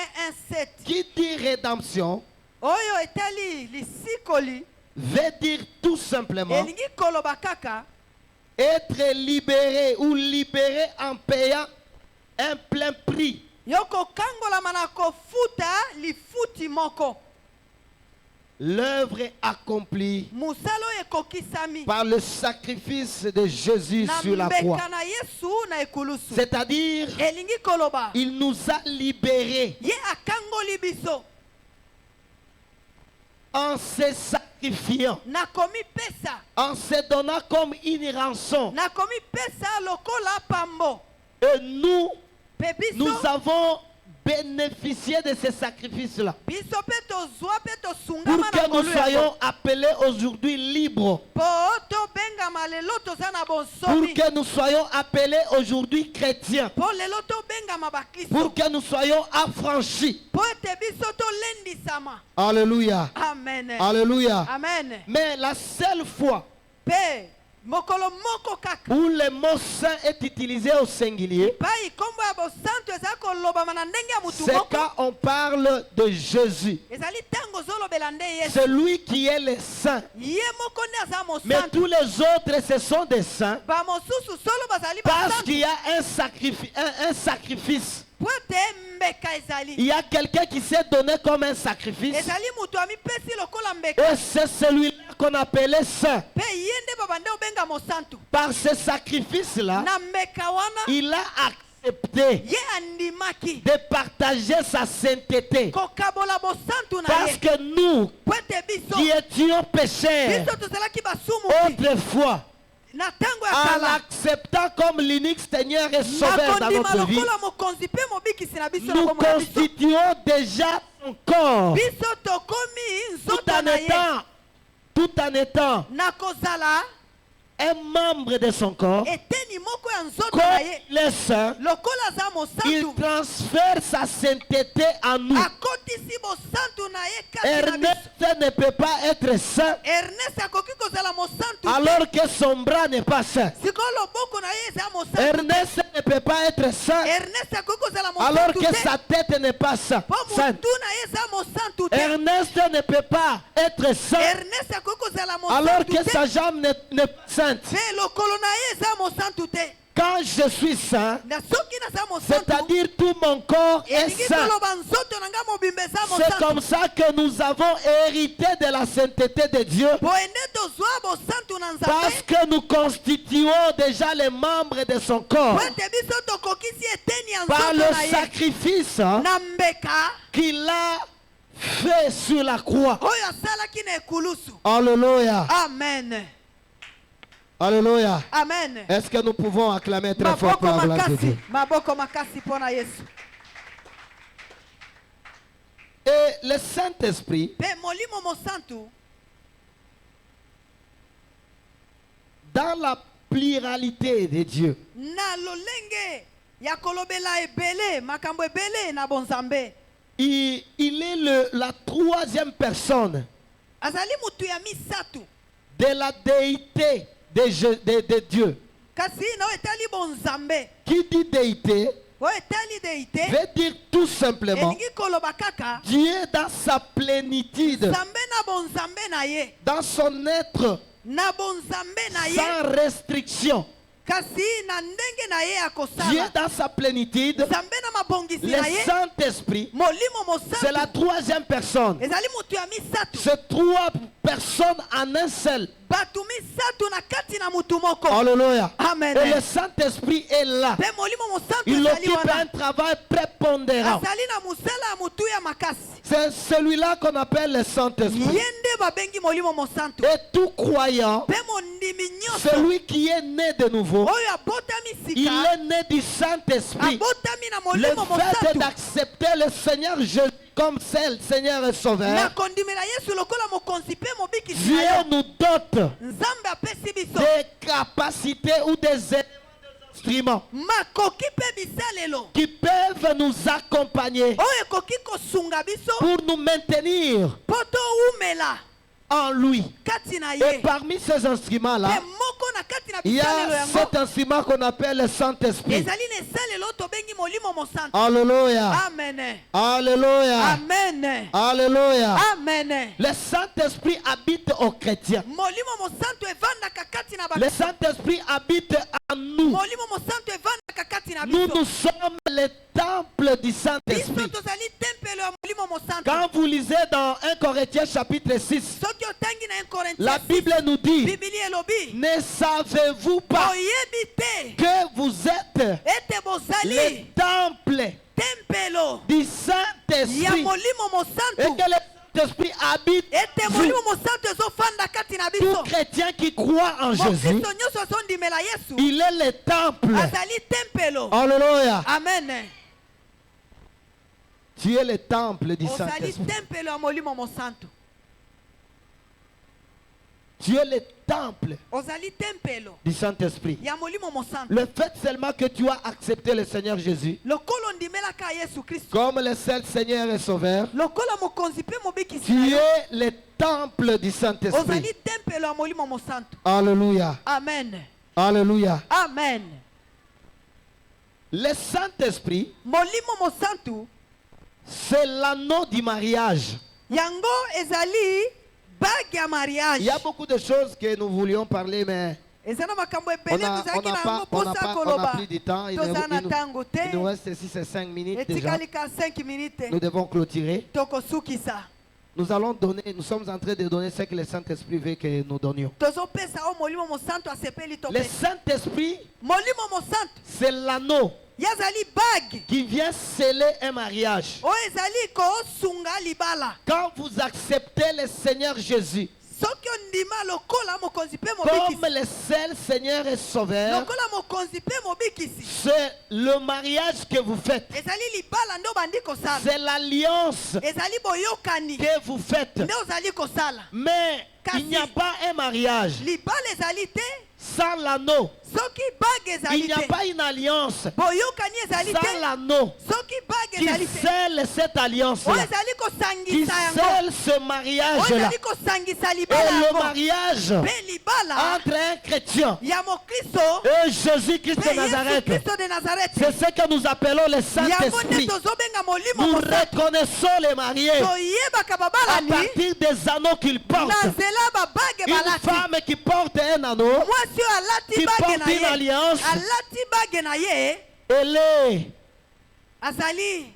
1:7. Qui dit rédemption Oyo etali lisikoli veut dire tout simplement elingi koloba kaka être libéré ou libéré en payant un plein prix. yoko kangolama na kofuta lifuti moko. L'œuvre est accomplie Musalo ekokisami par le sacrifice de Jésus na sur la croix. mbeka na Yesu na ekulusu. C'est-à-dire, Elingi koloba il nous a libérés ye akangoli biso en se sacrifiant, nakomi pesa en se donnant comme une rançon. nakomi pesa lokola pambo. Et nous, Pe biso nous avons bénéficié de ces sacrifices-là. biso pe tozwa pe Pour tosungama que na nous ngolu yako. soyons appelés aujourd'hui libres. Po tobengama lelo toza na Pour bonsomi. que nous soyons appelés aujourd'hui chrétiens. Po lelo tobengama bakristo. Pour que nous soyons affranchis. Po ete biso tolendisama. Alléluia. Amen. Alléluia. Amen. Mais la seule fois Pe mokolo moko kaka où le mot saint est utilisé au singulier, pai kombo ya bosantu eza kolobama na ndenge ya mutu c'est moko. quand on parle de Jésus. Ezali ntango ozolobela nde Yesu. Celui qui est le saint. Ye moko nde aza Mais mosantu. tous les autres, ce sont des saints. Bamosusu solo bazali Parce basantu. qu'il y a un sacrifice. Po ete mbeka ezali. Il y a quelqu'un qui s'est donné comme un sacrifice. Ezali mutu amipesi lokola mbeka. Et c'est celui-là qu'on appelait saint. Pe ye nde babande obenga mosantu. Par ce sacrifice-là, Na mbeka wana il a accepté ye andimaki de partager sa sainteté. kokabola bosantu na Parce ye. que nous, Po ete biso qui étions pécheurs biso tozalaki basumuki autrefois, na ntango ya en kala. l'acceptant comme l'unique Seigneur et Sauveur dans nakondima notre vie, lokola mokonzi pe mobikisi na biso na nous bomoi na biso. constituons déjà son corps Biso tokomi tout nzoto en na ye étant na kozala un membre de son corps. eteni moko ya nzoto Comme na ye les saints, lokola aza il mosantu transfère sa sainteté en nous. akotisi bosantu na ye kati na biso. Ernest ne peut pas être saint Ernest akoki kozala mosantu te. alors que son bras n'est pas saint. sikoyo loboko na ye eza mosantu te. Ernest ne peut pas être saint Ernest akoki kozala alors mosantu que te. sa tête n'est pas sainte. po mutu na ye eza mosantu te. Ernest ne peut pas être saint Ernest akoki kozala alors mosantu que te. sa jambe n'est pas sainte. pe lokolo na ye eza mosantu te. Quand je suis saint, na soki naza mosantu c'est-à-dire tout mon corps est elingi saint. koloba nzoto na nga mobimba eza C'est comme mosantu. ça que nous avons hérité de la sainteté de Dieu. po ende tozwa bosantu na Parce nzambe que nous constituons déjà les membres de son corps po ete biso tokokisi eteni ya par nzoto le na ye sacrifice na mbeka qu'il a fait sur la croix. oyo asalaki na ekulusu. Alléluia. Amen. Alléluia. Amen. Est-ce que nous pouvons acclamer très fort Maboko pour la gloire de makasi, Dieu? maboko makasi mpona Yesu. Et le Saint-Esprit, Pe molimo mosantu dans la pluralité de Dieu, na lolenge ya kolobela ebele makambo ebele na bonzambe. il est la troisième personne Azali mutu ya misatu. de la déité de Dieu. Kasi na etali bonzambe. Qui dit déité O etali deite. veut dire tout simplement Elingi koloba kaka. Dieu dans sa plénitude, Zambe na bonzambe na ye. dans son être, Na bonzambe na ye. sans restriction. Kasi na ndenge na ye ya Dieu kosala. dans sa plénitude, Zambe na mabongisi le na ye. Saint-Esprit, Molimo c'est la mosantu. troisième personne. Ezali mutu ya misatu. C'est trois personnes en un seul. Batu misatu na kati na mutu moko. Alléluia. Amen. Et le Saint-Esprit est là. Pe molimo mosantu Il ezali occupe wana. un travail prépondérant. Azali na musala ya mutu ya makasi. C'est celui-là qu'on appelle le Saint-Esprit. Yende babengi molimo mosantu. Et tout croyant, Pe mondimi nyonso. celui qui est né de nouveau, Oyo abotami il sika. est né du Saint-Esprit. Abotami na Le molimo fait mosantu. d'accepter le Seigneur Jésus comme seul Seigneur et Na Sauveur, kondimela Yesu lokola mokonzi pe mobikisi Dieu na yo. nous dote Nzambe apesi biso. des capacités ou des éléments instruments makoki mpe bisalelo qui peuvent nous accompagner oyo ekoki kosunga biso pour nous maintenir mpo toumela en lui. kati na Et ye parmi ces instruments-là, mpe moko na kati na il y bisalelo a yango cet instrument qu'on appelle le Saint-Esprit. ezali na esalelo oyo tobengi molimo mosantu. Alléluia. Amen. Alléluia. Amen. Alléluia. Amen. Le Saint-Esprit habite aux chrétiens. molimo mosantu evandaka kati na Le bato. Saint-Esprit habite en nous. molimo mosantu evandaka kati na Nous, biso. nous sommes le temple du biso Saint-Esprit. tozali tempelo ya molimo mosantu. Quand vous lisez dans 1 Corinthiens chapitre 6, soki otangi na 1 Corinthiens la Bible nous dit, bibili elobi ne savez-vous pas oyebi te que vous êtes ete le bozali temple tempelo du ya Saint-Esprit molimo et mosantu que le Saint-Esprit habite ete vous? molimo mosantu ezofanda kati na Tout biso. chrétien qui croit en Jésus, mokristo nyonso azondimela yesu il est le temple. azali tempelo. Alléluia. Amen. Tu es le temple du ozali Saint-Esprit. tempelo ya molimo mosantu. Tu es le temple ozali tempelo du Saint-Esprit. ya molimo mosantu. Le fait seulement que tu as accepté le Seigneur Jésus lokolo ondimelaka yesu kristo comme le seul Seigneur et Sauveur, lokola mokonzi mpe mobikisi tu na yo, es le temple du ozali Saint-Esprit. tempelo ya molimo mosantu. Alléluia. Amen. Alléluia. Amen. Le Saint-Esprit, molimo mosantu c'est l'anneau du mariage. yango ezali bague ya Il y mariage. a beaucoup de choses que nous voulions parler, mais eza na makambo on ebele n'a tozalaki na yango pas, mposa on koloba a plus de temps. toza na ntango Il nous te reste 6 et 5 minutes déjà. etikali ka 5 minutes Nous devons clôturer. tokosukisa. Nous sommes en train de donner ce que le Saint-Esprit veut que nous donnions. tozopesa o molimo mosantu asepeli Le topesa. Saint-Esprit, molimo mosantu c'est l'anneau yazali bague qui vient sceller un mariage. oyo ezali kosunga libala. Quand vous acceptez le Seigneur Jésus soki ondima lokola mokonzi mpe comme mobikisi le seul Seigneur et Sauveur, lokola mokonzi mpe mobikisi c'est le mariage que vous faites. ezali libala nde obandi kosala. C'est l'alliance ezali boyokani que vous faites. nde ozali kosala. Mais Kasi. il n'y a pas un mariage libala ezali te sans l'anneau. soki bague Il ezali n'y a te pas une alliance boyokani ezali sans te l'anneau soki bague qui ezali te scelle cette alliance-là, oyo ezali qui kosangisa yango scelle ce oyo mariage-là. ezali kosangisa Et libala le yango mariage mpe libala entre un chrétien ya mokristo et Jésus-Christ mpe de yesu Nazareth, kristo de nazareti c'est ce que nous appelons le yango nde Saint-Esprit. tozobenga molimo Nous mosantu. reconnaissons les mariés toyebaka à babalani partir des anneaux qu'ils portent. na nzela babage Une balati. femme qui porte un anneau, mwasi oyo alati qui bage porte na une ye alliance, alati bage na ye elle est azali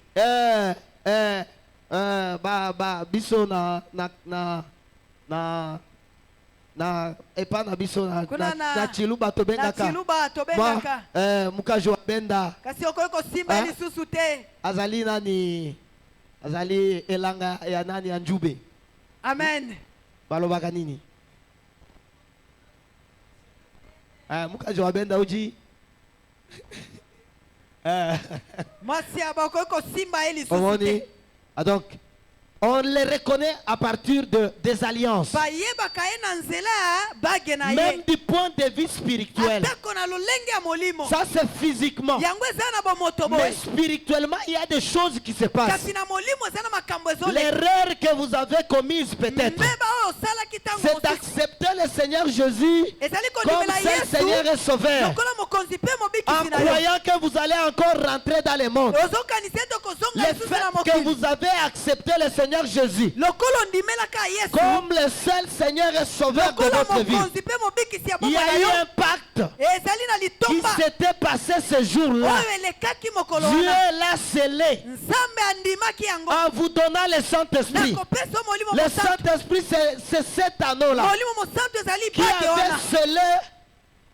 biso na epa na biso Kuna na chiluba na tobengaka chiluba tobengaka mukaji wa benda kasi okoki kosimba ye Ah. lisusu te. azali nani, azali elanga ya nani ya njube, Amen. balobaka nini? Mukaji wa benda uji mwasi aba okoki kosimba ye lisusu omoni. te. Donc on les reconnaît à partir des alliances, bayebaka ye na nzela ya bage na même ye du point de vue spirituel. atako na lolenge ya molimo Ça c'est physiquement, yango eza na bomoto mais boye spirituellement il y a des choses qui se passent. kasi na molimo eza na makambo ezoleka L'erreur que vous avez commise peut-être, mbeba oyo osalaki ntango c'est mosusu d'accepter le Seigneur Jésus ezali comme kondimela seul yesu Seigneur et Sauveur, lokola mokonzi mpe en mobikisi na yo croyant que vous allez encore rentrer dans le monde. ozokanisa ete okozonga Le lisusu na fait que mokili vous avez accepté le Seigneur Jésus lokola ondimelaka yesu comme le seul Seigneur et Sauveur de lokola votre vie, mokonzi mpe mobikisi ya il y bomoi na a eu yo un pacte ezali na qui litomba s'était passé ce jour-là. oyo elekaki mokolo Dieu wana l'a scellé nzambe andimaki yango en vous donnant le Saint-Esprit. nakopesa o molimo Le mosantu Saint-Esprit, c'est cet anneau-là molimo mosantu ezali qui bage wana avait scellé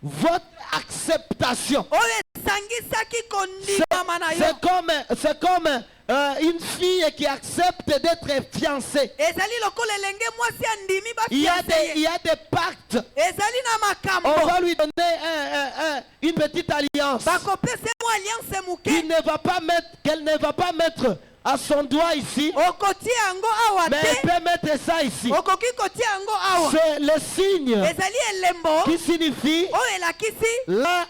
votre acceptation. oyo esangisaki kondimama na yo C'est comme une fille qui accepte d'être fiancée. ezali lokola elenge mwasi andimi Il y bafiance ye a des pactes. ezali na On makambo va lui donner une petite alliance bakopesa mo alliance moke qu'elle ne va pas mettre à son doigt ici, okotia yango awa mais elle te peut mettre ça ici. okoki kotia yango awa C'est le signe ezali elembo qui signifie oyo elakisi là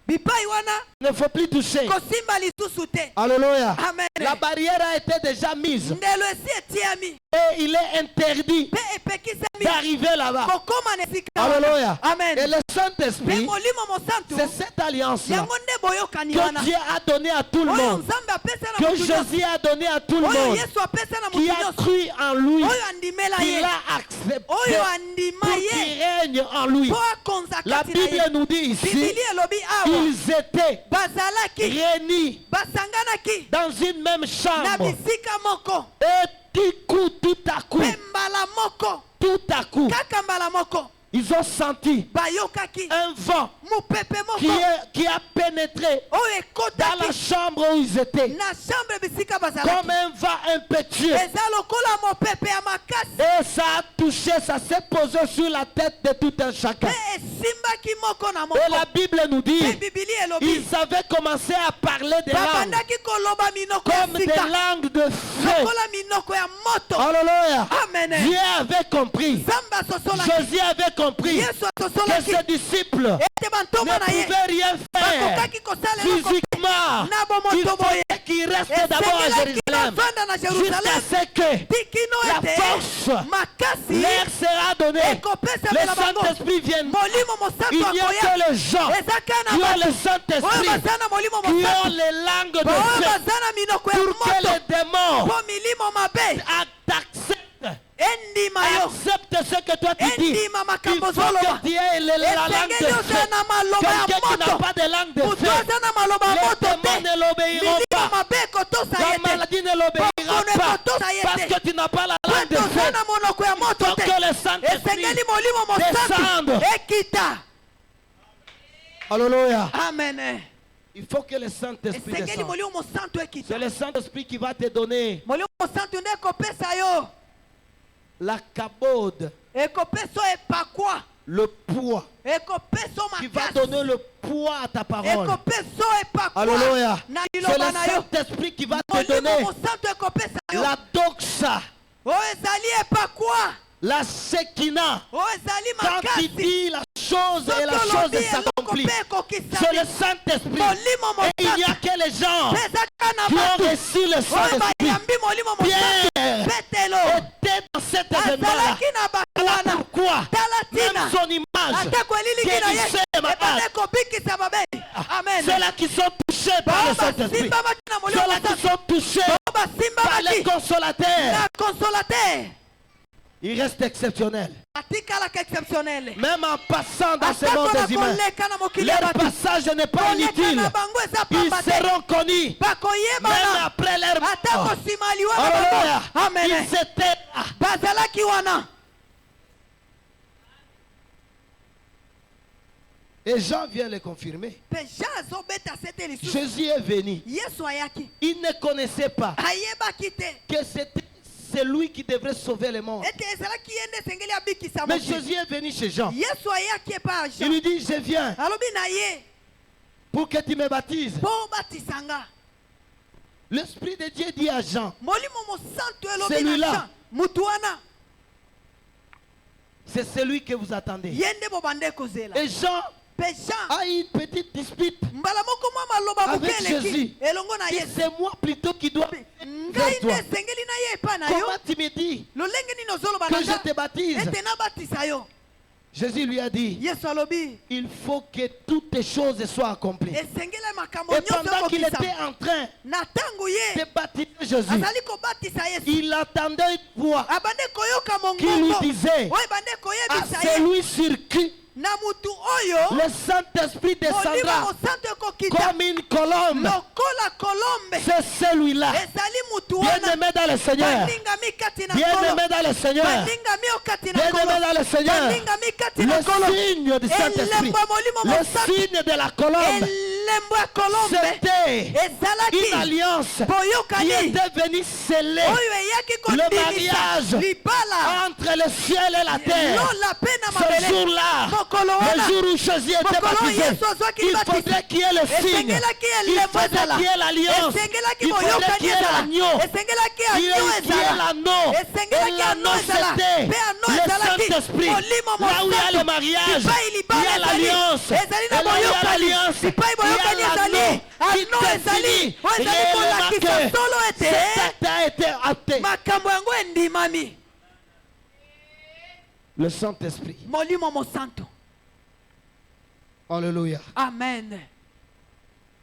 bipai wana Il ne faut plus toucher. kosimba lisusu te. Alléluia. Amen. La barrière a été déjà mise. Ndelo esi etiami Et il est interdit mpe epekisami d'arriver là-bas. kokoma na esika wana. Alléluia. Amen. Et le Mpe Saint-Esprit, molimo mosantu c'est cette alliance-là yango nde boyokani que wana Dieu a donné à tout le oyo monde. nzambe apesa na Que motu nyonso, Jésus a donné à tout le oyo monde. yesu apesa na Qui motu a nyonso, cru en lui. oyo andimela Qui ye, l'a accepté. oyo andima Pour ye qu'il règne en lui. mpo akonza La kati na Bible ye. nous dit ici, Bibili elobi awa ils étaient bazalaki réunis basanganaki dans une même na chambre. bisika moko Et tout à coup, mpe mbala moko tout à coup, kaka mbala moko ils ont senti bayokaki un vent mopepe moko qui a pénétré oyo dans la ekotaki chambre où ils étaient. na chambre bisika Comme bazalaki un vent impétueux. eza lokola mopepe ya makasi Et ça a touché, ça s'est posé sur la tête de tout un chacun. mpe esimbaki moko na Et la moko Bible nous dit, mpe bibili elobi ils avaient commencé à parler des langues babandaki koloba minoko ya comme des sika langues de feu. lokola minoko ya moto. Alléluia. Amen. Dieu avait compris. Nzambe asosolaki Jésus avait compris yesu que asosolaki ses disciples ne ete bantoma na ye pouvaient rien faire bakokaki kosalela physiquement. na Il bomoto boye fallait qu'ils restent d'abord à esengelaki Jérusalem kozonda na jusqu'à jerusalem ce que tikino la ete force makasi leur sera donnée. Le ekopesamela bango Saint-Esprit vient. molimo mosantu Il n'y a akoya que les gens eza ka na qui ont bato le oyo Saint-Esprit, baza na molimo qui ont mosantu les langues de oyo feu baza na minoko ya pour que moto les démons mpo milimo mabe acceptent. endima yo Accepte ce que toi tu dis. endima Il makambo faut zoloba que tu aies la langue esengeli de oza feu. na maloba ya Quelqu'un qui n'a moto pas de langue de moto feu, aza na maloba ya les moto démons te ne l'obéiront milimo pas. mabe ekotosa La ye te maladie ne l'obéira Bakone pas kotosa ye parce te. que tu n'as pas la langue de toza feu. na monoko ya Il moto faut te que le Saint-Esprit esengeli molimo mosantu descende. ekita Alléluia. amen Il faut que le Saint-Esprit esengeli descende. molimo mosantu ekita C'est le Saint-Esprit qui va te donner molimo mosantu nde ekopesa yo la cabode, ekopesa yo epakwa le poids, ekopesa yo qui va makasi donner le poids à ta parole. ekopesa yo epakwa Alléluia. na C'est liloba le na yo Saint-Esprit qui va te molimo donner mosantu ekopesa yo la doxa, oyo ezali epakwa la sekina. oyo ezali Quand tu makasi dis la chose et la soki chose olobi eloko s'accomplit, mpe c'est ekokisami le Saint-Esprit. molimo Et il n'y a mosantu que les gens mpe eza kaka na qui ont bato reçu le oyo Saint-Esprit. bayambi molimo mosantu Pierre petelo était dans cet événement-là. azalaki na bato Voilà wana pourquoi tala même tina son image atako eliliki na ye guérissait ma ebanda âme. ekobikisa babeli amen Ceux-là qui sont touchés par le bao Saint-Esprit, basimbamaki na molimo ceux-là qui mosantu sont touchés bao par les basimbamaki consolateurs, na consolateur ils restent exceptionnels. atikalaka exceptionnel Même en passant dans ce atako monde na des humains, koleka na mokili ya leur bato passage n'est pas koleka inutile. na bango eza Ils pamba te seront connus même bakoyebana après leur ata mort. kosimaliwa na Alléluia. bango amen Ils étaient là. bazalaki wana Et Jean vient le confirmer. mpe jean azobeta sete lisusu Jésus est venu. yesu ayaki Il ne connaissait pas ayebaki te que c'était celui qui devrait sauver le monde. ete ezalaki ye nde esengeli abikisa Mais mokili Jésus est venu chez Jean. yesu ayaki epa ya Il jean lui dit, je viens alobi na ye pour que tu me baptises. mpo obatisanga L'Esprit de Dieu dit à Jean, molimo mosantu elobi Celui-là. na jean mutu wana c'est celui que vous attendez. ye nde bobande kozela Et Jean mpe jean a une petite dispute. mbala moko mwa maloba moke Avec Jésus. eleki elongo na Il dit, yesu c'est moi plutôt qui dois ngai vers nde toi. esengeli na ye epa na yo Comment tu me dis lolenge nini ozoloba que na je nga te baptise? ete nabatisa yo Jésus lui a dit, yesu alobi il faut que toutes les choses soient accomplies. esengeli makambo Et nyonso pendant qu'il était ekokisa en train na ntango ye de baptiser Jésus, azali kobatisa yesu il attendait une voix abande koyoka qui lui mongongo disait, oyo ebande à koyebisa ye celui sur qui na mutu oyo le Saint-Esprit molimo descendra mosantu ekokita comme une colombe. lokola kolombe C'est celui-là. ezali mutu wana Bien-aimé dans le Seigneur. balingami kati na Bien-aimé nkolo dans le Seigneur. balingami yo kati na Bien-aimé nkolo dans le Seigneur. balingami kati na nkolo Le signe du Saint-Esprit. elembo molimo Le mosantu signe de la colombe. elembo ya kolombe C'était ezalaki une alliance qui boyokani était venue sceller oyo eyaki le kondimisa mariage libala entre le ciel et la terre. lola mpe na Ce mabele jour-là, mokolo le wana jour où Jésus était mokolo baptisé, yesu azwaki il libatisi faudrait qu'il y ait le signe. esengelaki Il elembo faudrait ezala qu'il y ait l'alliance. esengelaki Il faudrait boyokani qu'il y ait ezala l'agneau. esengelaki Il y agneau ait ezala l'anneau. Et esengelaki l'anneau, anneau ezala c'était mpe anneau le ezalaki Saint-Esprit. molimo Là où il y a le mosantu mariage, bipai il y libala a ezali l'alliance. ezali Et na là où il y a boyokani alliances, Sipai boyokani il y a ezali. l'anneau qui Anneau ezali. définit Oyo ezali réellement kolakisa que solo cet ete acte a été acté. makambo yango endimami. Le Saint-Esprit. Molimo mosantu. Alléluia. Amen.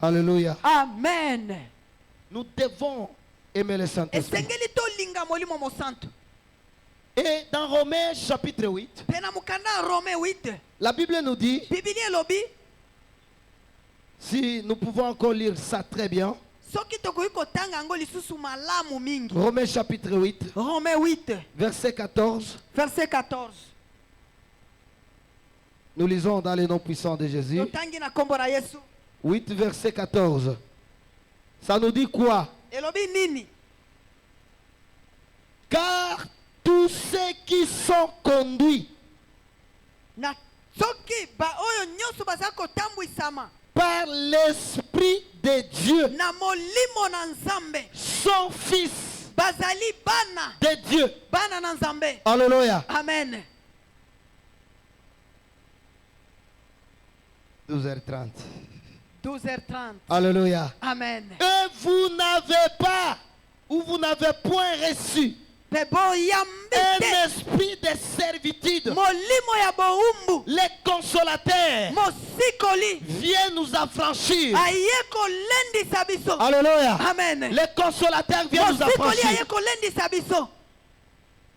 Alléluia. Amen. Nous devons aimer le Saint-Esprit. Esengeli tolinga molimo mosantu. Et dans Romains chapitre 8, Pena mukanda Romains 8. la Bible nous dit, Biblia elobi si nous pouvons encore lire ça très bien, soki tokoki kotanga yango lisusu malamu mingi. Romains chapitre 8, Romains 8 verset 14, verset 14. nous lisons dans le nom puissant de Jésus. Totangi na kombo na Yesu. 8, verset 14. Ça nous dit quoi? Elobi nini? Car tous ceux qui sont conduits Na soki ba oyo nyonso baza kotambwisama par l'Esprit de Dieu na molimo na Nzambe sont fils bazali bana de Dieu. bana na Nzambe. Alléluia. Amen. 12h30. 12h30. Alléluia. Amen. Et vous n'avez pas, ou vous n'avez point reçu Pebo un yambite esprit de servitude. molimo ya boumbu Les consolateurs mosikoli viennent nous affranchir. aye kolendisa biso. Alléluia. Amen. Les consolateurs viennent nous Mosikoli aye affranchir. kolendisa biso.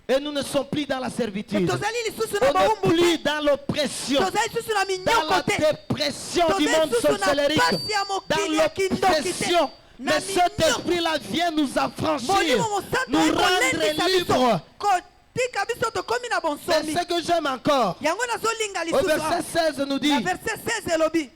Et nous ne sommes plus dans la servitude. Tozali lisusu na On n'est boumbu plus te. dans l'oppression, Tozali lisusu na dans minyoko la te. dépression du Tozali monde lisusu na sorcellérique, pasi ya dans mokili ya kindoki te. l'oppression. Na Mais cet minyoko. esprit-là vient nous affranchir, Molimo mosantu nous aye rendre kolendisa biso. libres. Kotika biso tokomi na Et bonsomi. ce que j'aime encore, Yango nazolinga au lisusu. verset 16 nous dit, Na verset 16 elobi.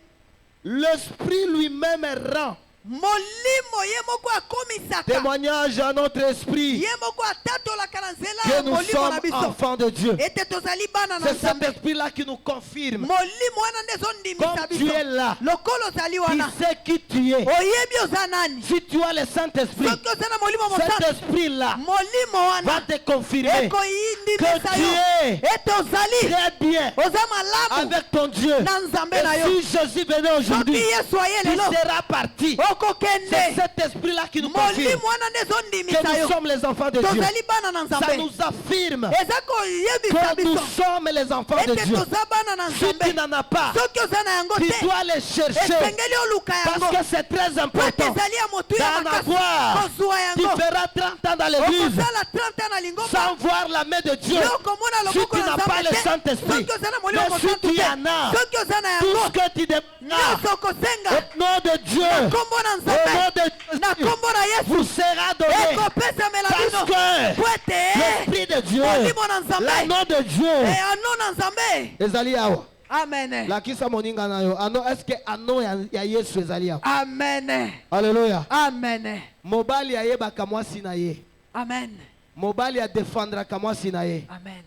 l'esprit lui-même rend Molimo ye moko akomisaka. témoignage à notre esprit Ye moko atatolaka na nzela que ya nous molimo na sommes biso. enfants de Dieu. Ete tozali bana na C'est cet Nzambe. esprit-là qui nous confirme. Molimo wana nde ezondimisa Comme tu biso. es là, Lokolo ozali tu wana. sais qui tu es. Oyebi oza nani. Si tu as le Saint-Esprit, Soki oza na molimo cet mosantu. esprit-là Molimo va wana te confirmer ekoyindimisa que tu yo. es Ete ozali très bien oza malamu avec ton Dieu. na Nzambe na yo. Et si Jésus venait Soki aujourd'hui, Yesu aye tu lelo seras parti. C'est okokende. cet esprit-là qui nous confirme Molimo wana nde que ezondimisa nous yo. sommes les enfants de Dieu. Tozali bana na Ça Nzambe. nous affirme Eza koyebisa que nous biso. sommes les enfants de Ete Dieu. toza bana na Si tu Nzambe. n'en as pas, Soki oza na yango tu te. dois les chercher. Esengeli oluka Parce yango. que c'est très Po ete important ezali ya motu ya d'en makasi. avoir. Kozwa Tu yango. feras 30 ans dans l'église Okosala 30 ans na lingomba. sans voir la main de Dieu. Yo komona Si loboko tu na n'as pas Nzambe le te. Saint-Esprit, Soki oza na molimo mais si mosantu tu te. en as, Soki oza na tout yango. ce que tu demandes Nyonso okosenga. au nom de Dieu, Kombo na au nom Nzambe. de Na Jésus, kombo na Yesu. vous sera donné. Ekopesamela Parce bino. que Po ete l'Esprit de Dieu, molimo na Nzambe. l'anneau de Dieu, ano na Nzambe. ezali awa. Amen. Lakisa moninga na yo. Ano, est-ce que anneau ya Yesu ezali awa? Amen. Alléluia. Amen. Mobali ayebaka mwasi na ye. Amen. Mobali adefendraka mwasi na ye. Amen.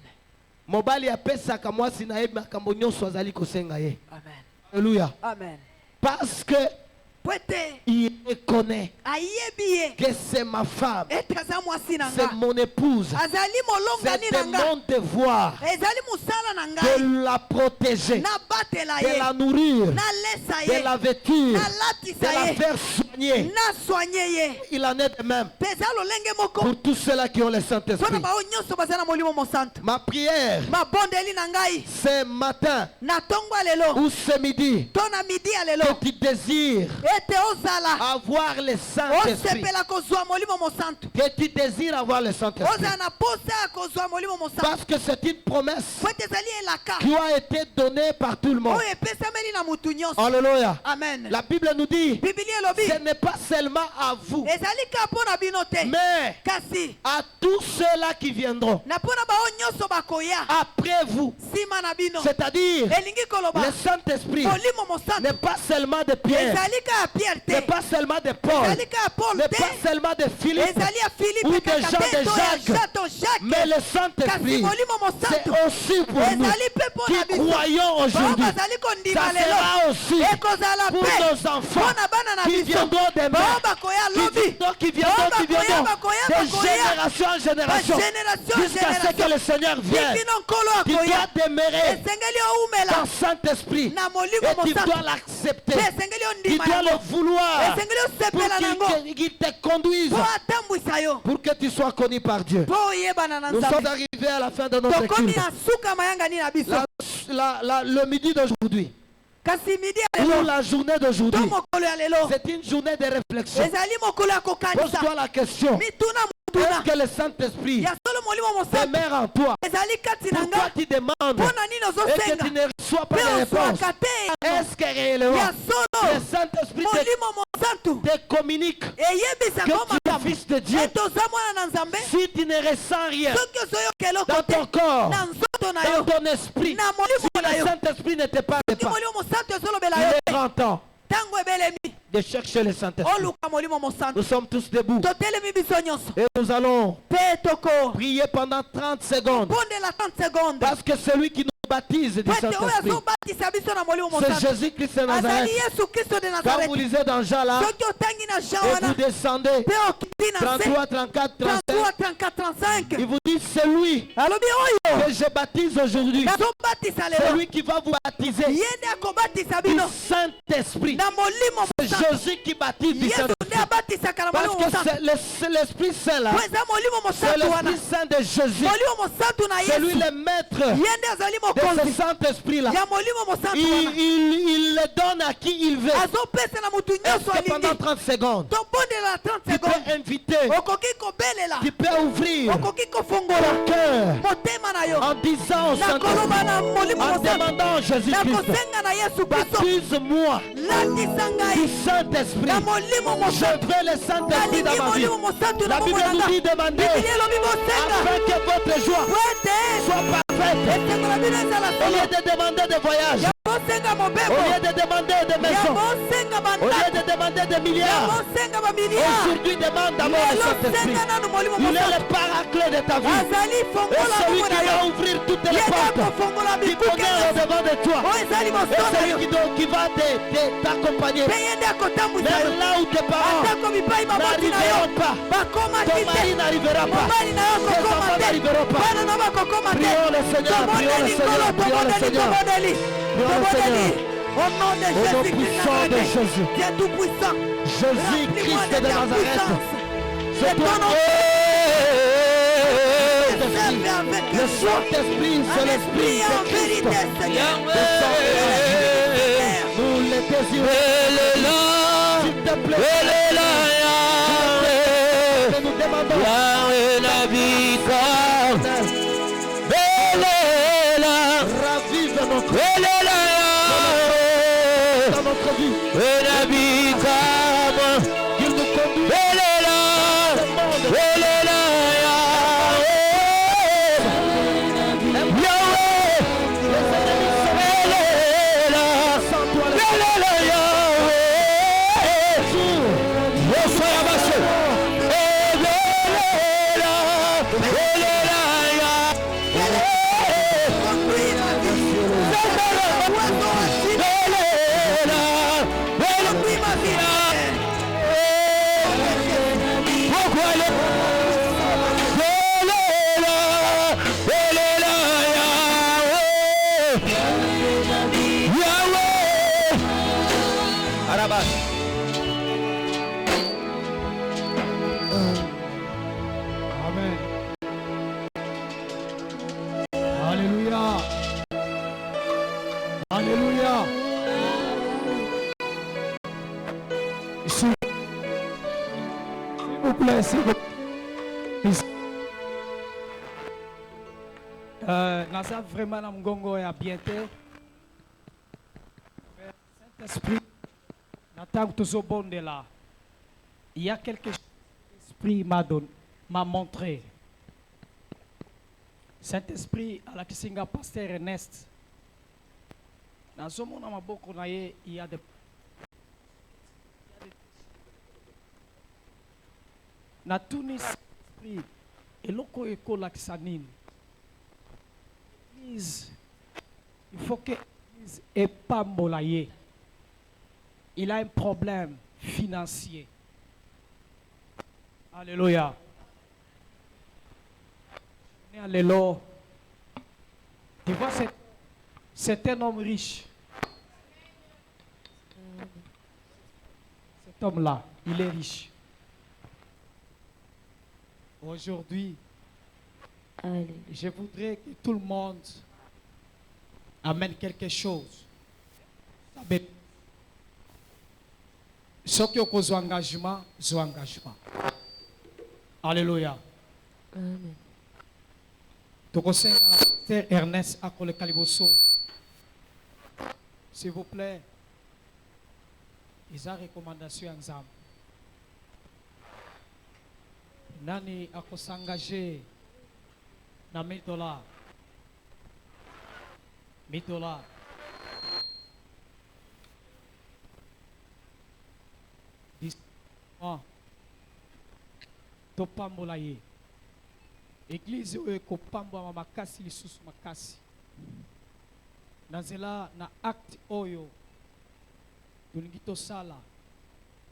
Mobali apesaka mwasi na ye makambo nyonso azali kosenga ye. Amen. Alléluia. Amen. Parce que Po ete il reconnaît ayebi ye. que c'est ma femme, Ete aza mwasi na c'est nga. mon épouse. Azali molongani C'est na de nga. mon devoir Ezali musala na ngai. de la protéger, Na batela de ye. la nourrir, Na lesa de ye. la vêtir, Na de latisa la ye. faire soigner. Na soigner ye. Il en est de même Mpe eza lolenge moko. pour tous ceux-là qui ont le Mpona Saint-Esprit. bao nyonso baza na molimo mosantu. Ma prière, Mabondeli na ngai. ce matin Na tongo ya lelo. ou ce midi, To na midi ya lelo. que tu désires Ete ozala. avoir le Saint-Esprit, Osepela kozwa molimo mosantu. que tu désires avoir le Saint-Esprit. Ozala na posa ya kozwa molimo mosantu. Parce que c'est une promesse Po ete ezali elaka. qui a été donnée par tout le monde. Oyo epesameli na mutu nyonso. Alléluia. Amen. La Bible nous dit, Biblia elobi. ce n'est pas seulement à vous, Ezali ka mpo na bino te. mais Kasi à tous ceux-là qui viendront na mpo na bao nyonso bakoya. après vous. Nsima na bino. C'est-à-dire, Elingi koloba. le Saint-Esprit Molimo mosantu. n'est pas seulement de Pierre, Ezali ka ya Pierre n'est te. pas seulement de Paul, Ezali ka ya Paul n'est te. pas seulement de Philippe, Ezali ya ou Philippe de kaka Jean te. de To ya Jacques. Jean to Jacques. mais le Kasi Saint-Esprit, molimo c'est mosantu. aussi pour nous Ezali pe mpo na qui biso. croyons Bao aujourd'hui. bazali kondima Ça lelo. sera aussi Ekozala pour pe. nos enfants Mpo na qui viendront demain, qui viendront de génération en génération, jusqu'à ce que le Seigneur vienne. Tu dois demeurer dans Saint-Esprit et tu dois l'accepter. Tu dois le vouloir pour qu'il te conduise, pour que tu sois connu par Dieu. Nous sommes arrivés à la fin de notre culte. Le midi d'aujourd'hui, ou la journée d'aujourd'hui, c'est une journée de réflexion. Pose-toi la question. Est-ce que le Saint-Esprit demeure en toi? Pourquoi tu demandes et que tu ne reçois pas de réponse? Est-ce que réellement le Saint-Esprit te communique que tu es fils de Dieu? Si tu ne ressens rien dans ton corps, dans ton esprit, si le Saint-Esprit ne te parle pas, il est grand temps de chercher le Saint-Esprit. Nous sommes tous debout et nous allons prier pendant 30 secondes, parce que celui qui nous baptise du Saint-Esprit, c'est Jésus-Christ de Nazareth. Quand vous lisez dans Jean là, et vous descendez 33, 34, 35, il vous dit celui que je baptise aujourd'hui, celui qui va vous baptiser du Saint-Esprit. C'est Jésus qui baptise du Saint-Esprit. Parce que c'est l'Esprit Saint là, c'est l'Esprit Saint de Jésus. C'est lui le maître de ce Saint-Esprit là. Il le donne à qui il veut. Est-ce que pendant 30 secondes, tu peux inviter, tu peux ouvrir ton cœur en disant au Saint-Esprit, en demandant Jésus-Christ, baptise-moi du Saint-Esprit. Je veux le Saint-Esprit dans ma vie. La Bible nous dit demander afin que votre joie soit parfaite. Au lieu de demander des voyages, au lieu de demander des maisons, au lieu de demander des milliards, aujourd'hui demande d'abord le Saint-Esprit. Il est le paraclet de ta vie. Et celui qui va ouvrir toutes les portes, qui connaît au-devant de toi. Et celui qui va t'accompagner. Même là où tes parents n'arriveront pas, ton mari n'arrivera pas, tes enfants n'arriveront pas. Prions le Seigneur, prions le Seigneur, prions le Seigneur. Prions le Seigneur. Au nom de Jésus-Christ de Jésus. Dieu tout-puissant. Jésus-Christ de Nazareth. C'est ton nom. Le Saint-Esprit, c'est l'Esprit de Christ. Nous le désirons. S'il te plaît. Nous demandons. Ravive notre dans notre vie. Qu'il nous conduise. Amen. Alléluia. Alléluia. Ici. S'il vous plaît, s'il vous plaît. Ici. Nasa vraiment na mgongo ya bientôt. Saint-Esprit, n'attends que tu bon de là. Il y a quelque chose que l'Esprit m'a montré. Saint-Esprit, à la Kisinga, pasteur Ernest. Dans ce monde, il y a des. Na Tunis, Esprit, et l'oko école la Kisanine. Il faut que l'Église ait pas molaye. Il a un problème financiers. Alléluia. Alléluia. Tu vois, c'est un homme riche. Cet homme-là, il est riche. Aujourd'hui, je voudrais que tout le monde amène quelque chose. Ceux qui ont un engagement, ont un engagement. Alléluia. Amen. Tokosenga la pasteur Ernest Akole Kaliboso. S'il vous plaît, ils ont recommandation ensemble. Nani ako s'engager na $1000. $1000. Topambola ye. Église oyo ekopambwama makasi lisusu makasi. Na nzela na acte oyo tolingi tosala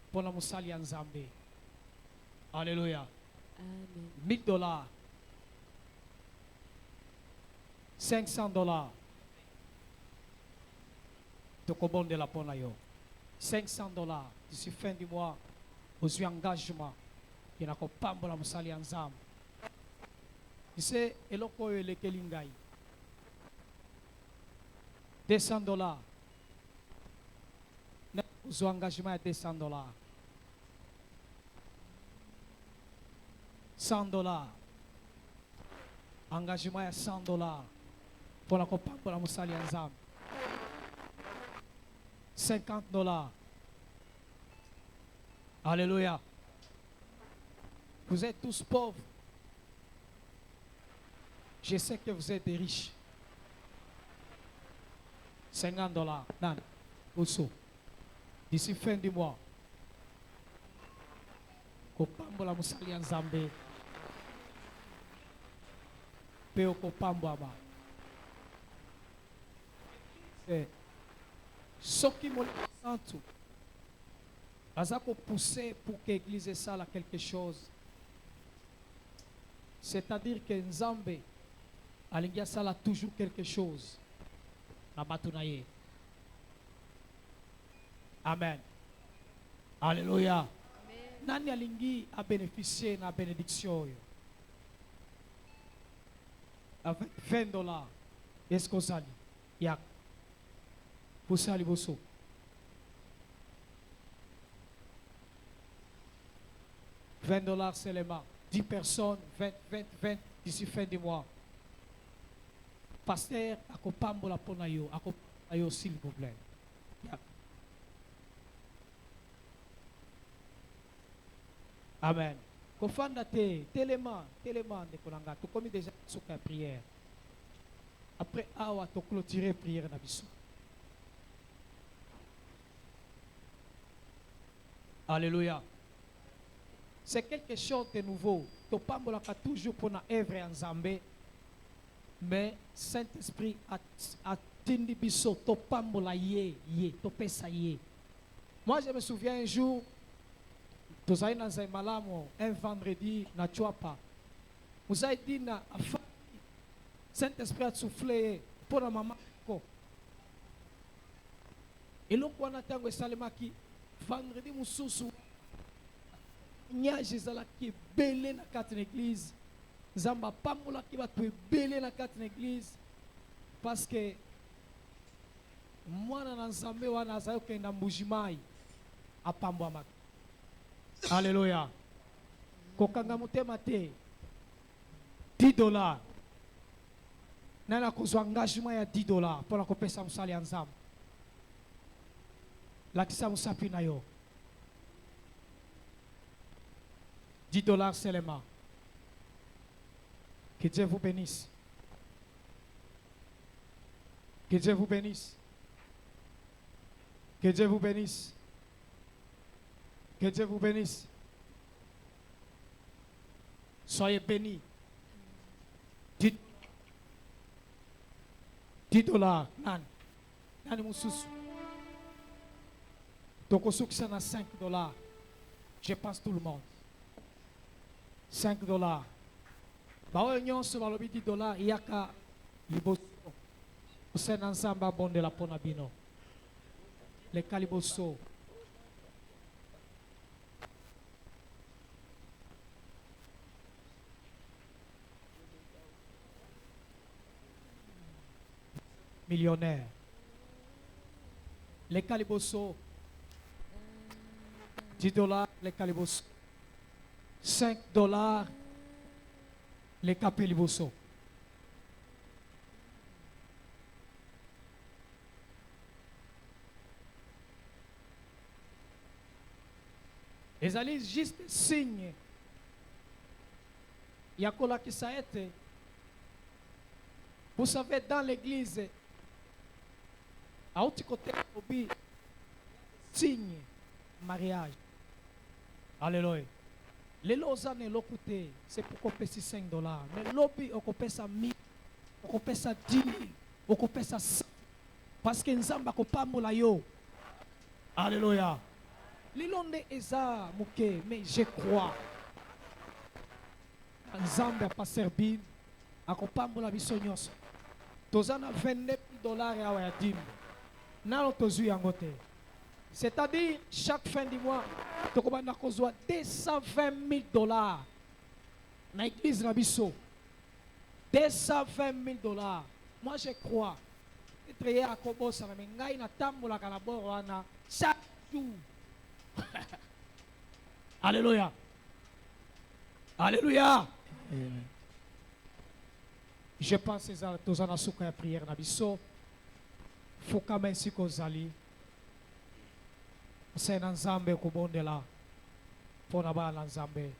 mpona mosali ya Nzambe. Alléluia. Amen. $1000. $500. Tokobondela mpona yo. $500 d'ici fin du mois ozwi engagement kina kopambola mosali ya Nzambe. Ise eloko oyo elekeli ngai. $200. Ozwi engagement ya $200. $100. Engagement ya $100 mpona kopambola mosali ya Nzambe. $50. Alléluia. Vous êtes tous pauvres. Je sais que vous êtes des riches. $50. Nan. Osso. D'ici fin du mois. Kopambola musali ya Nzambe. Pe okopambwama. Soki Molimo Santo aza pousser pour que l'église sala quelque chose. C'est-à-dire que Nzambe alingia sala toujours quelque chose na batu na ye. Amen. Alléluia. Nani alingi a bénéficier na bénédiction oyo? Avec $20. Est-ce qu'on sali? Yak. Vous sali bosso. $20 seulement. 10 personnes, 20 d'ici fin du mois. Pasteur, akopambola pona yo, akopambola yo s'il vous plaît. Yeah. Amen. Kofanda te, téléman, de konanga, tu commis déjà sous la prière. Après, awa, tu clôturer prière na biso. Alléluia. C'est quelque chose de nouveau. Topambola ka toujours pour na œuvre en Zambé. Mais Saint-Esprit a tindi biso topambola ye, topesa ye. Moi je me souviens un jour, nous avons dans un malamo un vendredi na Chouapa. Nous avons dit na Saint-Esprit a soufflé pour la maman. Et l'on a tango salemaki vendredi mususu. Nyage ezalaki ebele na kati na église. Nzamba pambolaki bato ebele na kati na église parce que mwana na Nzambe wana azali kokenda mbujimai apambwamaka. Alléluia. Kokanga motema te. $10. Nana kozwa engagement ya $10 mpona kopesa mosali ya Nzambe. Lakisa mosapi na yo. $10 seulement. Que Dieu vous bénisse. Que Dieu vous bénisse. Que Dieu vous bénisse. Que Dieu vous bénisse. Soyez bénis. $10. Nan. Nan mususu. Tokosukisa na $5. Je passe tout le monde. $5. Baoyo nyonso balobi $10 yaka liboso. Osena nzamba bonde la pona bino. Le kaliboso. Millionnaire. Les caliboso. $10 les caliboso. $5 les capeliboso. Ils allaient juste signe. Yakola qui ça a été. Vous savez, dans l'église, à l'autre côté, il y a signe mariage. Alléluia. Les lozane l'occuté, c'est pour qu'on paye $5. Mais l'obi, on paye ça 1000, on paye ça 10 000, on paye ça 100. Parce que nous sommes pas moula yo. Alléluia. L'ilonde eza mouké, mais je crois. Nzambe a pas servi, a pas moula biso nyonso. Tozana $29 à Wayadim. Nalo tozu yangote. C'est-à-dire, chaque fin du mois, tu as $220 000 dans l'église Nabiso. $220 000. Moi, je crois. Chaque jour. Alléluia. Alléluia. Amen. Je pense que tous en a prière Nabiso. Faut quand même si qu'on s'allie. C'est un Nzambe kubonde là pour naba Nzambe.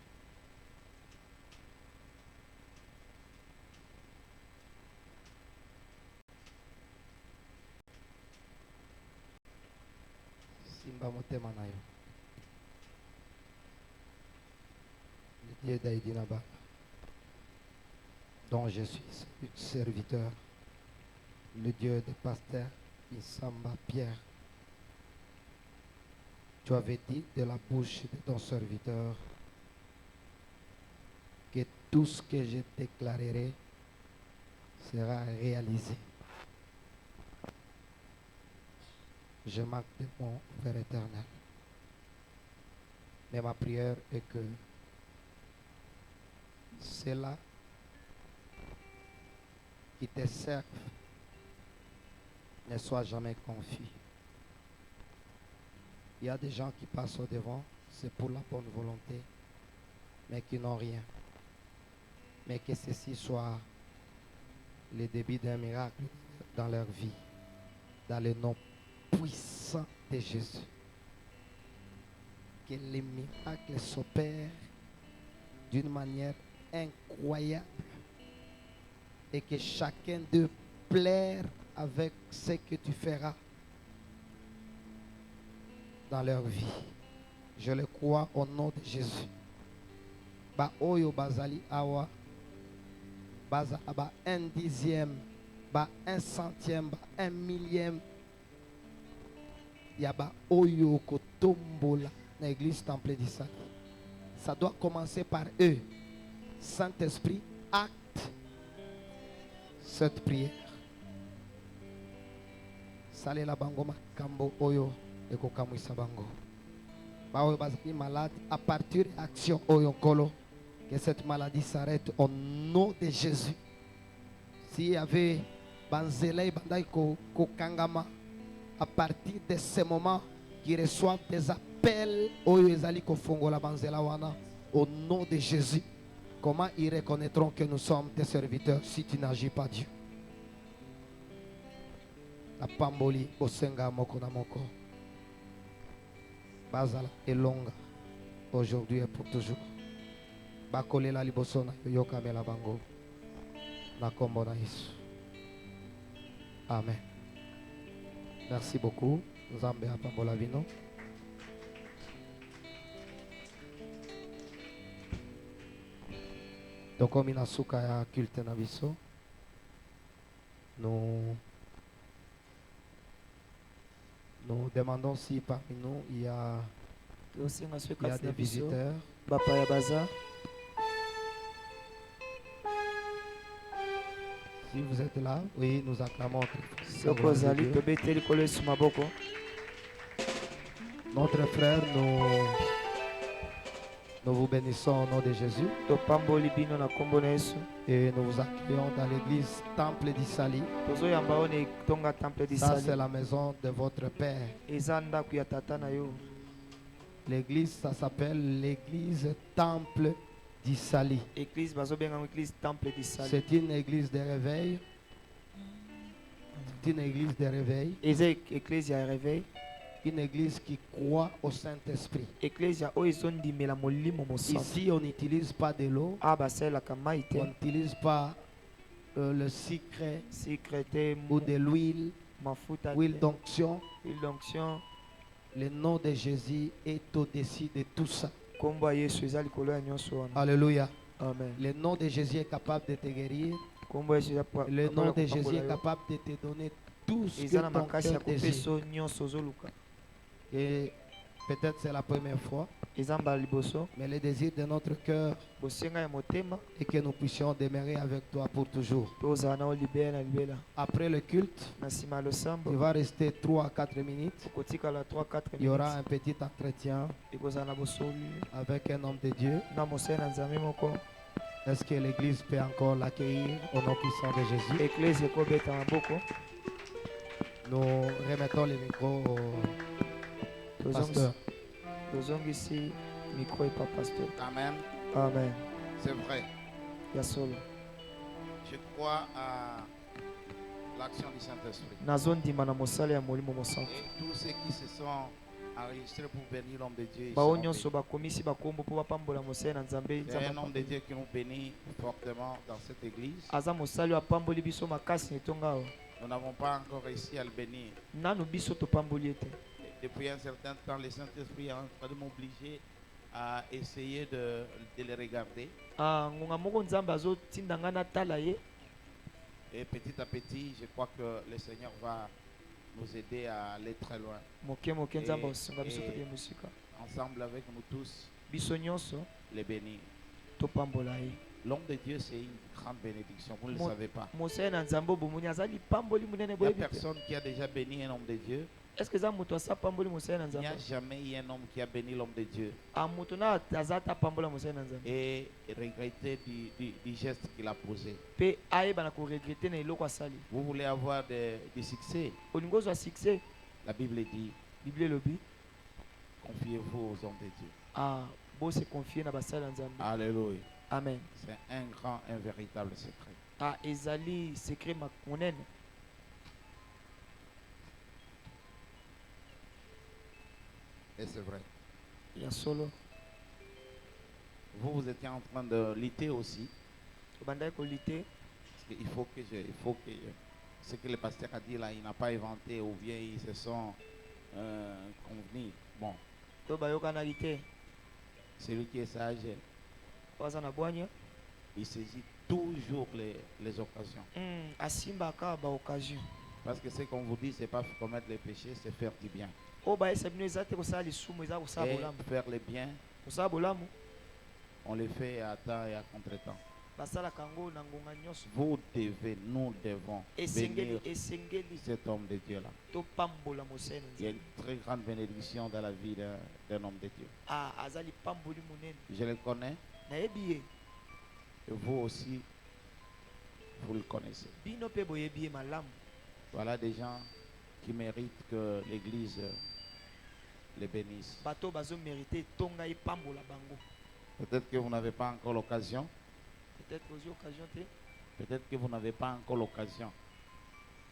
Simba motema na yo. Le Dieu d'Aïdinaba, dont je suis serviteur, le Dieu de pasteur Isamba Pierre. Tu avais dit de la bouche de ton serviteur que tout ce que je déclarerai sera réalisé. Je manque de mon Père éternel. Mais ma prière est que ceux-là qui te servent ne soient jamais confus. Il y a des gens qui passent au devant, c'est pour la bonne volonté, mais qui n'ont rien. Mais que ceci soit le début d'un miracle dans leur vie, dans le nom puissant de Jésus. Que les miracles s'opèrent d'une manière incroyable et que chacun d'eux plaire avec ce que tu feras dans leur vie. Je le crois au nom de Jésus. Ba oyo bazali awa baza ba 1/10, ba 1/100, ba 1/1000 ya ba oyo kotombola na église temple d'Israël. Ça doit commencer par eux. Saint-Esprit, acte cette prière. Salé la bango makambo oyo ekokamwisa bango. Ba oyo bazali malade à partir de l'action oyo kolo, que cette maladie s'arrête au nom de Jésus. S'il y avait banzelei bandai ko kangama, à partir de ce moment qui reçoivent des appels oyo ezali ko fongola banzela wana au nom de Jésus. Comment ils reconnaîtront que nous sommes tes serviteurs si tu n'agis pas, Dieu? La pamboli osenga moko na moko. Bazala est longue aujourd'hui et pour toujours. Bakolela liboso na yoka mela bango. Na kombo na Yesu. Amen. Merci beaucoup. Nzambe apambola vino. Tokomi na suka ya culte na biso. Nous demandons si parmi nous il y a des visiteurs. bapaya baza. Si vous êtes là, oui, nous acclamons Soko ozali tobeteli likolo Yesu maboko. notre frère. Nous vous bénissons au nom de Jésus Topamboli bino na kombo na Yesu. et nous vous accueillons dans l'église Temple d'Issali. Tozoyamba o na tonga temple Ça, c'est d'Isali. la maison de votre père. Eza ndako ya tata na yo. L'église, ça s'appelle l'église Temple d'Issali. Église bazobenga église temple d'Isali. C'est une église de réveil. C'est une église de réveil. Eza église ya réveil. Une église qui croit au Saint-Esprit. Église ya o ezondimela molimo mosantu. Ici, on n'utilise pas de l'eau. Ah basalelaka mai te. On n'utilise pas le sucre Secret te ou de l'huile, mafuta huile te. d'onction. Huile d'onction. Le nom de Jésus est au-dessus de tout ça. Kombo ya Yesu eza likolo ya nyonso wana. Alléluia. Amen. Le nom de Jésus est capable de te guérir. Kombo ya Yesu eza Le nom de Jésus est capable de te donner tout ce que eza na ton makasi ya cœur désire. kopeso nyonso ozoluka. Et peut-être c'est la première fois, Eza mbala liboso. mais le désir de notre cœur Bosenga ya motema. est que nous puissions demeurer avec toi pour toujours. Mpe ozala na o libela na libela. Après le culte, Na nsima ya tu losambo. vas rester 3 à 4 minutes. Kotikala 3-4 Il y aura minutes. un petit entretien Ekozala na bosoli. avec un homme de Dieu. Na mosali na nzambe moko. Est-ce que l'église peut encore l'accueillir au nom puissant de Jésus? Église ekobeta maboko. Nous remettons le micro au pasteur. Tozongisi micro epa pasteur. Amen. Amen. C'est vrai. Ya solo. Je crois à l'action du Saint-Esprit. Nazondima na mosali ya molimo mosantu. Et tous ceux qui se sont enregistrés pour bénir l'homme de Dieu, ils Bao seront nyonso bénis. bakomisi bakombo mpo bapambola mosali na nzambe. C'est un homme de Dieu qui nous bénit fortement dans cette église. Aza mosali oyo apamboli biso makasi na etonga awa. Nous n'avons pas encore réussi à le bénir. Nanu biso topamboli ete. Et depuis un certain temps, le Saint-Esprit est en train de m'obliger à essayer de le regarder. Ah, ngonga moko nzambe azotinda ngai natala ye. Et petit à petit, je crois que le Seigneur va nous aider à aller très loin. Moke moke nzambe osenga biso Et- tokende mosika. Ensemble avec nous tous, Biso nyonso les bénir. topambola ye. L'homme de Dieu, c'est une grande bénédiction. Vous ne le Mo- savez pas. mosali na nzambe obomoni aza lipamboli monene Il n'y a boyebi te. personne qui a déjà béni un homme de Dieu. Est ce que eza moto asa pamboli mosali na Il n'y a nzambe? jamais eu un homme qui a béni l'homme de Dieu Ah, moto na aza ata pambola mosali na nzambe et regretté du geste qu'il a posé. mpe ayeba na koregrete na eloko asali. Vous voulez avoir du succès? olingi ozwa succès? La Bible dit, Bible elobi confiez-vous aux hommes de Dieu. ah, bose confie na basali na nzambe. Alléluia. Amen. C'est un grand, un véritable secret. Ah, ezali secret monene. Et c'est vrai. Ya solo Vous étiez en train de lutter aussi. obandaki kolite. Parce qu'il faut que ce que le pasteur a dit là, il n'a pas inventé ou bien ils se sont convenus. Bon, To bayokanaki te. celui qui est sage, Oyo aza na bwanya il saisit toujours les occasions. asimbaka baoccasion. Parce que ce qu'on vous dit, c'est pas commettre les péchés, c'est faire du bien. Oyo bayesa bino eza te kosala lisumu, eza kosala Et bolamu. faire le bien, Kosala bolamu on le fait à temps et à contre-temps. basalaka yango na ngonga nyonso. Vous devez, nous devons bénir Esengeli cet homme de Dieu là. topambola mosali na Il y a nzambe. une très grande bénédiction dans la vie d'un homme de Dieu. Ah, aza lipamboli monene. Je le connais Nayebi ye. et vous aussi, vous le connaissez. Bino pe boyebi ye malamu. Voilà des gens qui méritent que l'Église les bénisse. Bato bazo mérité tonga epambola bango. Peut-être que vous n'avez pas encore l'occasion. Peut-être aux occasions te. Peut-être que vous n'avez pas encore l'occasion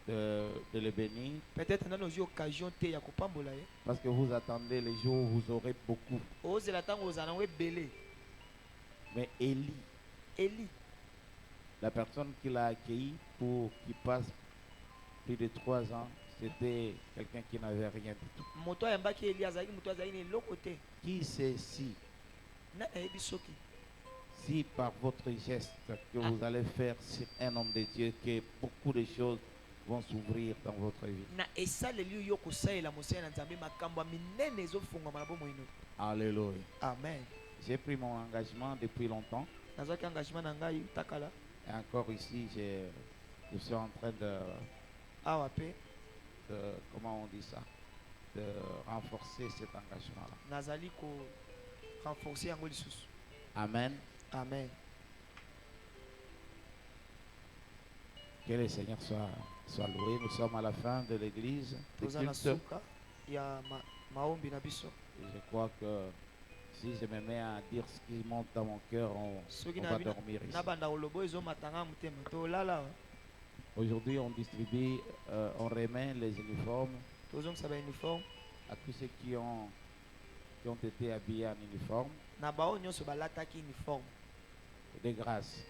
de les bénir. Peut-être nano aux occasions te ya kopambola ye. Parce que vous attendez les jours où vous aurez beaucoup. Ozela tango ozana we belé. Mais Élie, Eli, la personne qui l'a accueilli pour qu'il passe plus de 3 ans, c'était quelqu'un qui n'avait rien du tout. moto ayambaki Eli azalaki moto azalaki na eloko te. Qui sait si Na nayebi soki. si par votre geste que vous allez faire sur un homme de Dieu, que beaucoup de choses vont s'ouvrir dans votre vie. na esaleli oyo kosalela mosala na nzambe makambo ya minene ezofungwama na bomoi no. Alléluia. Amen. J'ai pris mon engagement depuis longtemps. nazwaki engagement na ngai takala Et encore ici, je suis en train awa mpe comment on dit ça, de renforcer cet engagement-là. nazali ko renforcer yango lisusu. Amen. Amen. Que le Seigneur soit loué. Nous sommes à la fin de l'église. de toza na culte. suka ya maombi na biso. Et je crois que si je me mets à dire ce qui monte dans mon cœur, soki on va dormir ici. na banda koloba ezomatanga motema tolala Aujourd'hui, on distribue, on remet les uniformes tozongisa bauniforme à tous ceux qui ont été habillés en uniforme na bao nyonso balataki uniforme de grâce.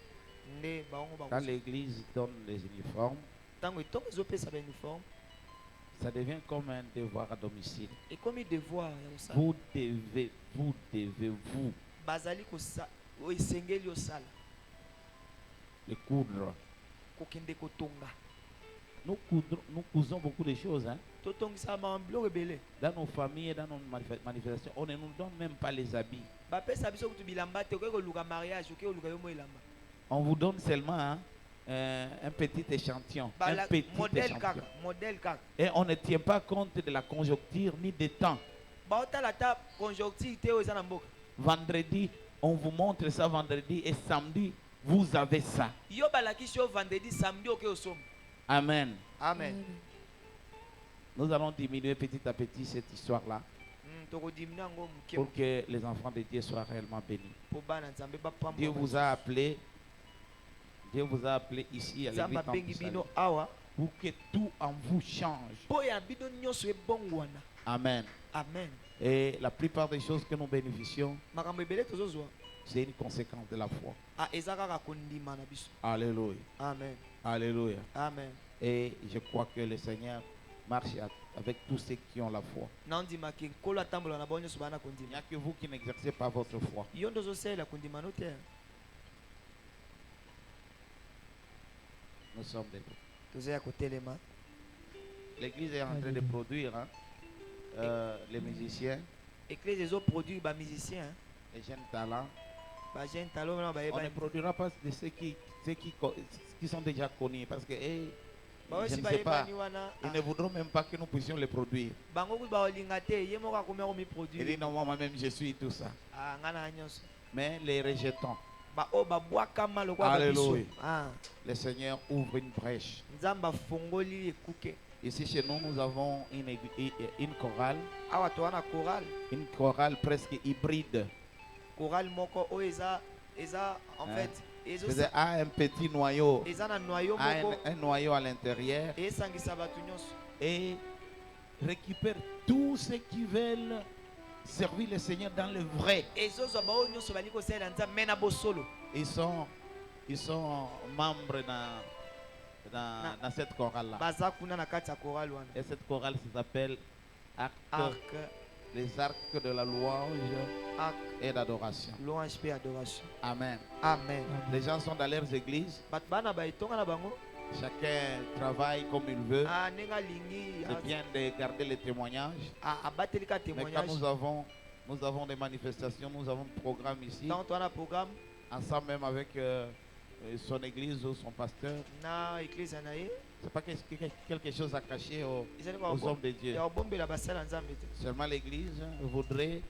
nde bango Quand bakosi l'église donne les uniformes, ntango etongo ezopesa bauniforme ça devient comme un devoir à domicile. ekomi devoir ya kosala Vous devez, bazali oyo esengeli osala le coudre. kokende kotonga Nous cousons beaucoup de choses. Hein. totongisa mabiloko ebele Dans nos familles et dans nos manifestations, on ne nous donne même pas les habits. bapesa biso kutu bilamba te okoki koluka mariage okoki koluka yo mo elamba On vous donne seulement hein, un petit échantillon. Un petit échantillon. modèle kaka Et on ne tient pas compte de la conjoncture ni des temps. baotala ata conjoncture te oyo eza na mboka Vendredi, on vous montre ça vendredi et samedi, vous avez ça. yo balakisi yo vendredi samedi okoki osomba. Amen. Amen. Nous allons diminuer petit à petit cette histoire-là tokodimina yango moke pour que les enfants de Dieu soient réellement bénis. mpo bana nzambe bapamba Dieu vous a appelé ici à nzambe l'église abengi Temple bino Salut, awa pour que tout en vous change. mpo ya bino nyonso ebongwana. Amen. Amen. Et la plupart des choses que nous bénéficions, makambo ebele tozozwa c'est une conséquence de la foi. eza kaka kondima na biso. Alléluia. Amen. Alléluia. Amen. Et je crois que le Seigneur marche avec tous ceux qui ont la foi. nandimaki nkolo atambola na bao nyonso bana Il n'y kondima a que vous qui n'exercez pas votre foi. yo nde ozosalela kondima no te. Nous sommes debout. toza ya kotelema. L'église est en train de produire hein, les musiciens, eklise ezoproduire bamusicien les jeunes talents. bajeune talo wana On ne bayeba produira pas de ceux qui sont déjà connus parce que je baosi ne sais pas, bayebani wana ils ne voudront même pas que nous puissions les produire. bango kutu baolinga te ye moko akomi Il akomiproduire. dit non, moi-même je suis tout ça. nga na nyonso Mais les rejetons. baoyo babwakama lokola biso. Alléluia. Le Seigneur ouvre une brèche. nzambe afongoli ekuke. Ici chez nous, nous avons une chorale. awa toza na chorale. Une chorale presque hybride. chorale moko oyo eza en Hein. fait C'est un petit noyau. eza na noyau A moko un noyau à l'intérieur. esangisa bato nyonso. Et récupère tous ceux qui veulent servir le Seigneur dans le vrai. ezozwa baoyo nyonso bali kosalela nzambe me na bosolo. Ils sont membres dans cette chorale-là. baza kuna na kati ya chorale wana. Et cette chorale s'appelle arc les arcs de la louange arc et d'adoration. louange mpe adoration. Amen. Amen. Les gens sont dans leurs églises. bato bana baetonga na bango. Chacun travaille comme il veut. ndenge alingi C'est bien de garder les témoignages. abateli ka Mais quand témoignage. nous avons des manifestations, nous avons un programme ici, ntango toza na programme ensemble même avec son église ou son pasteur. na eklise na ye C'est pas quelque chose à cacher aux ezali hommes de Dieu. ya kobombela basala ya nzambe te. Seulement l'église voudrait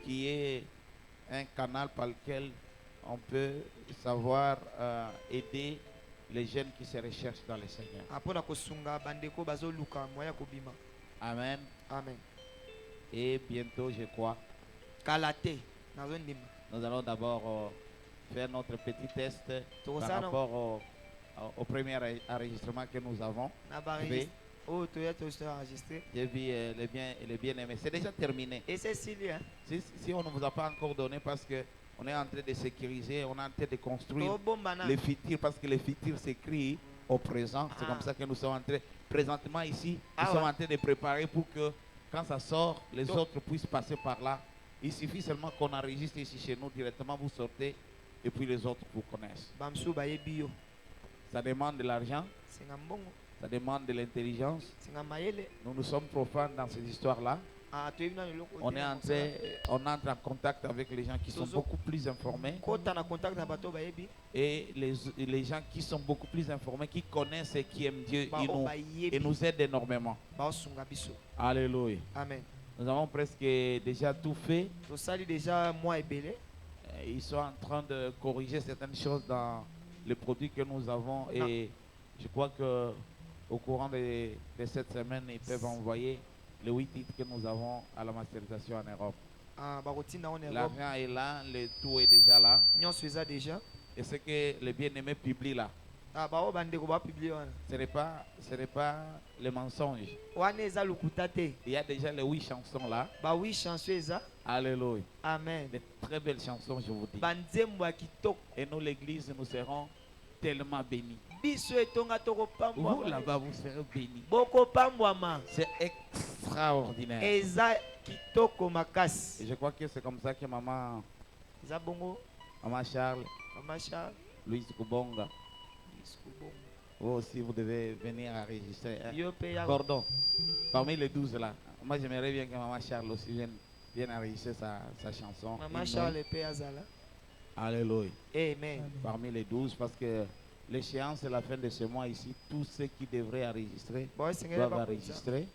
qu'il y ait un canal par lequel on peut savoir aider les jeunes qui se recherchent dans le Seigneur. mpona kosunga bandeko bazoluka moya kobima. Amen. Amen. Et bientôt, je crois, kala te nazondima. nous allons d'abord faire notre petit test par tokosala rapport au premier enregistrement que nous avons. na fait. baregistre oyo toya toenregistré. J'ai vu les bien-aimés. C'est déjà terminé. et c'est sili Si on ne vous a pas encore donné parce que on est en train de sécuriser, on est en train de construire tobombana le futur parce que le futur s'écrit au présent. C'est comme ça que nous sommes en train, présentement ici, nous sommes en train de préparer pour que quand ça sort, les autres puissent passer par là. Il suffit seulement qu'on enregistre ici chez nous directement, vous sortez et puis les autres vous connaissent. bamsu bayebi yo Ça demande de l'argent, senga mbongo. Ça demande de l'intelligence. Nous sommes profanes dans cette histoire-là. On entre en contact avec les gens qui sont beaucoup plus informés. Et les gens qui sont beaucoup plus informés, qui connaissent et qui aiment Dieu, ils nous aident énormément. Alléluia. Amen. Nous avons presque déjà tout fait. Ils sont en train de corriger certaines choses dans les produits que nous avons. Et je crois que au courant de cette semaine, ils peuvent envoyer les 8 titres que nous avons à la masterisation en Europe. L'argent est là, le tout est déjà là. Et ce que les bien-aimés publient là, ce n'est pas les mensonges. Il y a déjà les 8 chansons là. Alléluia. Amen. De très belles chansons, je vous dis. Et nous, l'église, nous serons tellement bénis. Vous là-bas, vous serez bénis. C'est extraordinaire. Et je crois que c'est comme ça que maman Charles, Louise Kubonga, vous aussi vous devez venir enregistrer. Cordon, parmi les 12 là, moi j'aimerais bien que maman Charles aussi vienne enregistrer sa chanson. Maman Charles et Péazala. Alléluia. Amen. Parmi les 12, parce que l'échéance c'est la fin de ce mois ici. Tous ceux qui devraient enregistrer doivent enregistrer.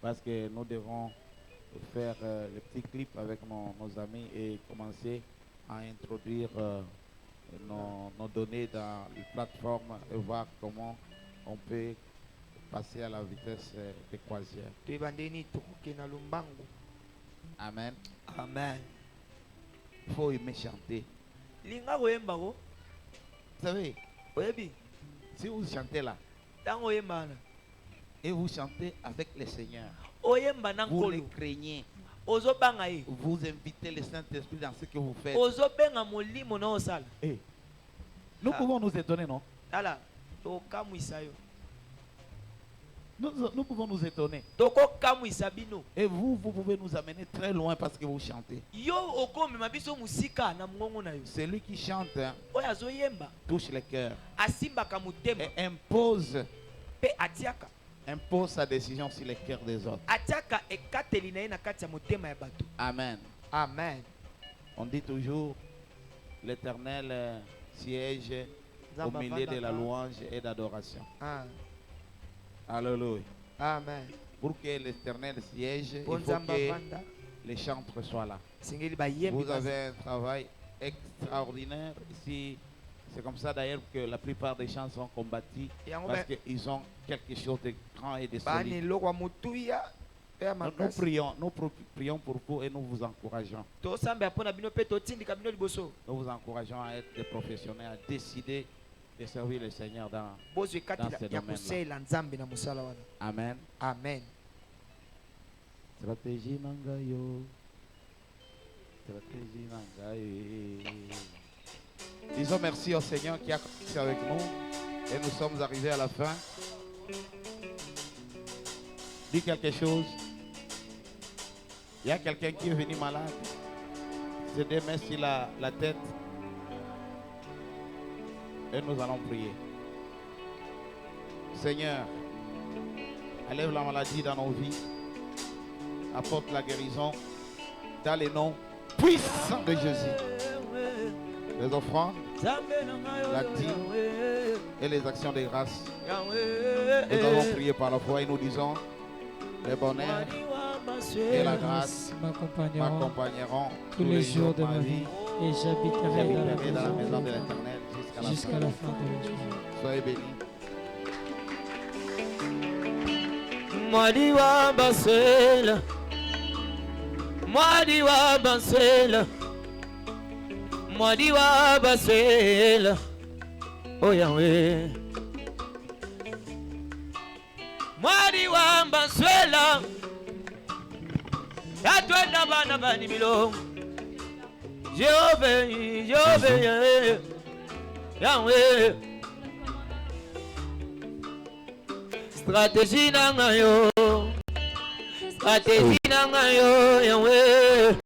Parce que nous devons faire le petit clip avec nos amis et commencer à introduire nos données dans les plateformes et voir comment on peut passer à la vitesse de croisière. Amen. Amen. Il faut aimer chanter. Vous savez, si vous chantez là, et vous chantez avec le Seigneur, vous le craignez, vous invitez le Saint-Esprit dans ce que vous faites. Nous pouvons nous étonner, non? Nous pouvons nous étonner. Et vous pouvez nous amener très loin parce que vous chantez. Celui qui chante touche le cœur et impose sa décision sur les cœurs des autres. Amen. Amen. On dit toujours l'Éternel siège au milieu de la louange et d'adoration. Alléluia. Amen. Pour que l'Éternel siège, il faut que les chantres soient là. Vous avez un travail extraordinaire ici. C'est comme ça d'ailleurs que la plupart des chants sont combattus parce qu'ils ont quelque chose de grand et de solide. Nous prions pour vous et nous vous encourageons. Nous vous encourageons à être des professionnels, à décider de servir le Seigneur dans ce domaine-là. Amen. Amen. Stratégie Nangayo. Stratégie Nangayo. Disons merci au Seigneur qui a commencé avec nous et nous sommes arrivés à la fin. Dis quelque chose. Il y a quelqu'un qui est venu malade. C'est des mains sur la tête. Et nous allons prier. Seigneur, enlève la maladie dans nos vies. Apporte la guérison dans les noms puissants de Jésus. Les offrandes, la dîme et les actions de grâce. Nous avons prié par la foi et nous disons, le bonheur et la grâce m'accompagneront tous les jours de ma vie et j'habiterai dans la maison de l'Éternel jusqu'à la fin de la journée. Soyez bénis. Mwadiwa basela, mwadiwa basela, mwadiwa basela, oh Yahweh. Mwadiwa basela, yatwenda bana bani bilongo. Jehovah, Jehovah, Yahweh. Stratégie nangayo, stratégie nangayo, Yahweh.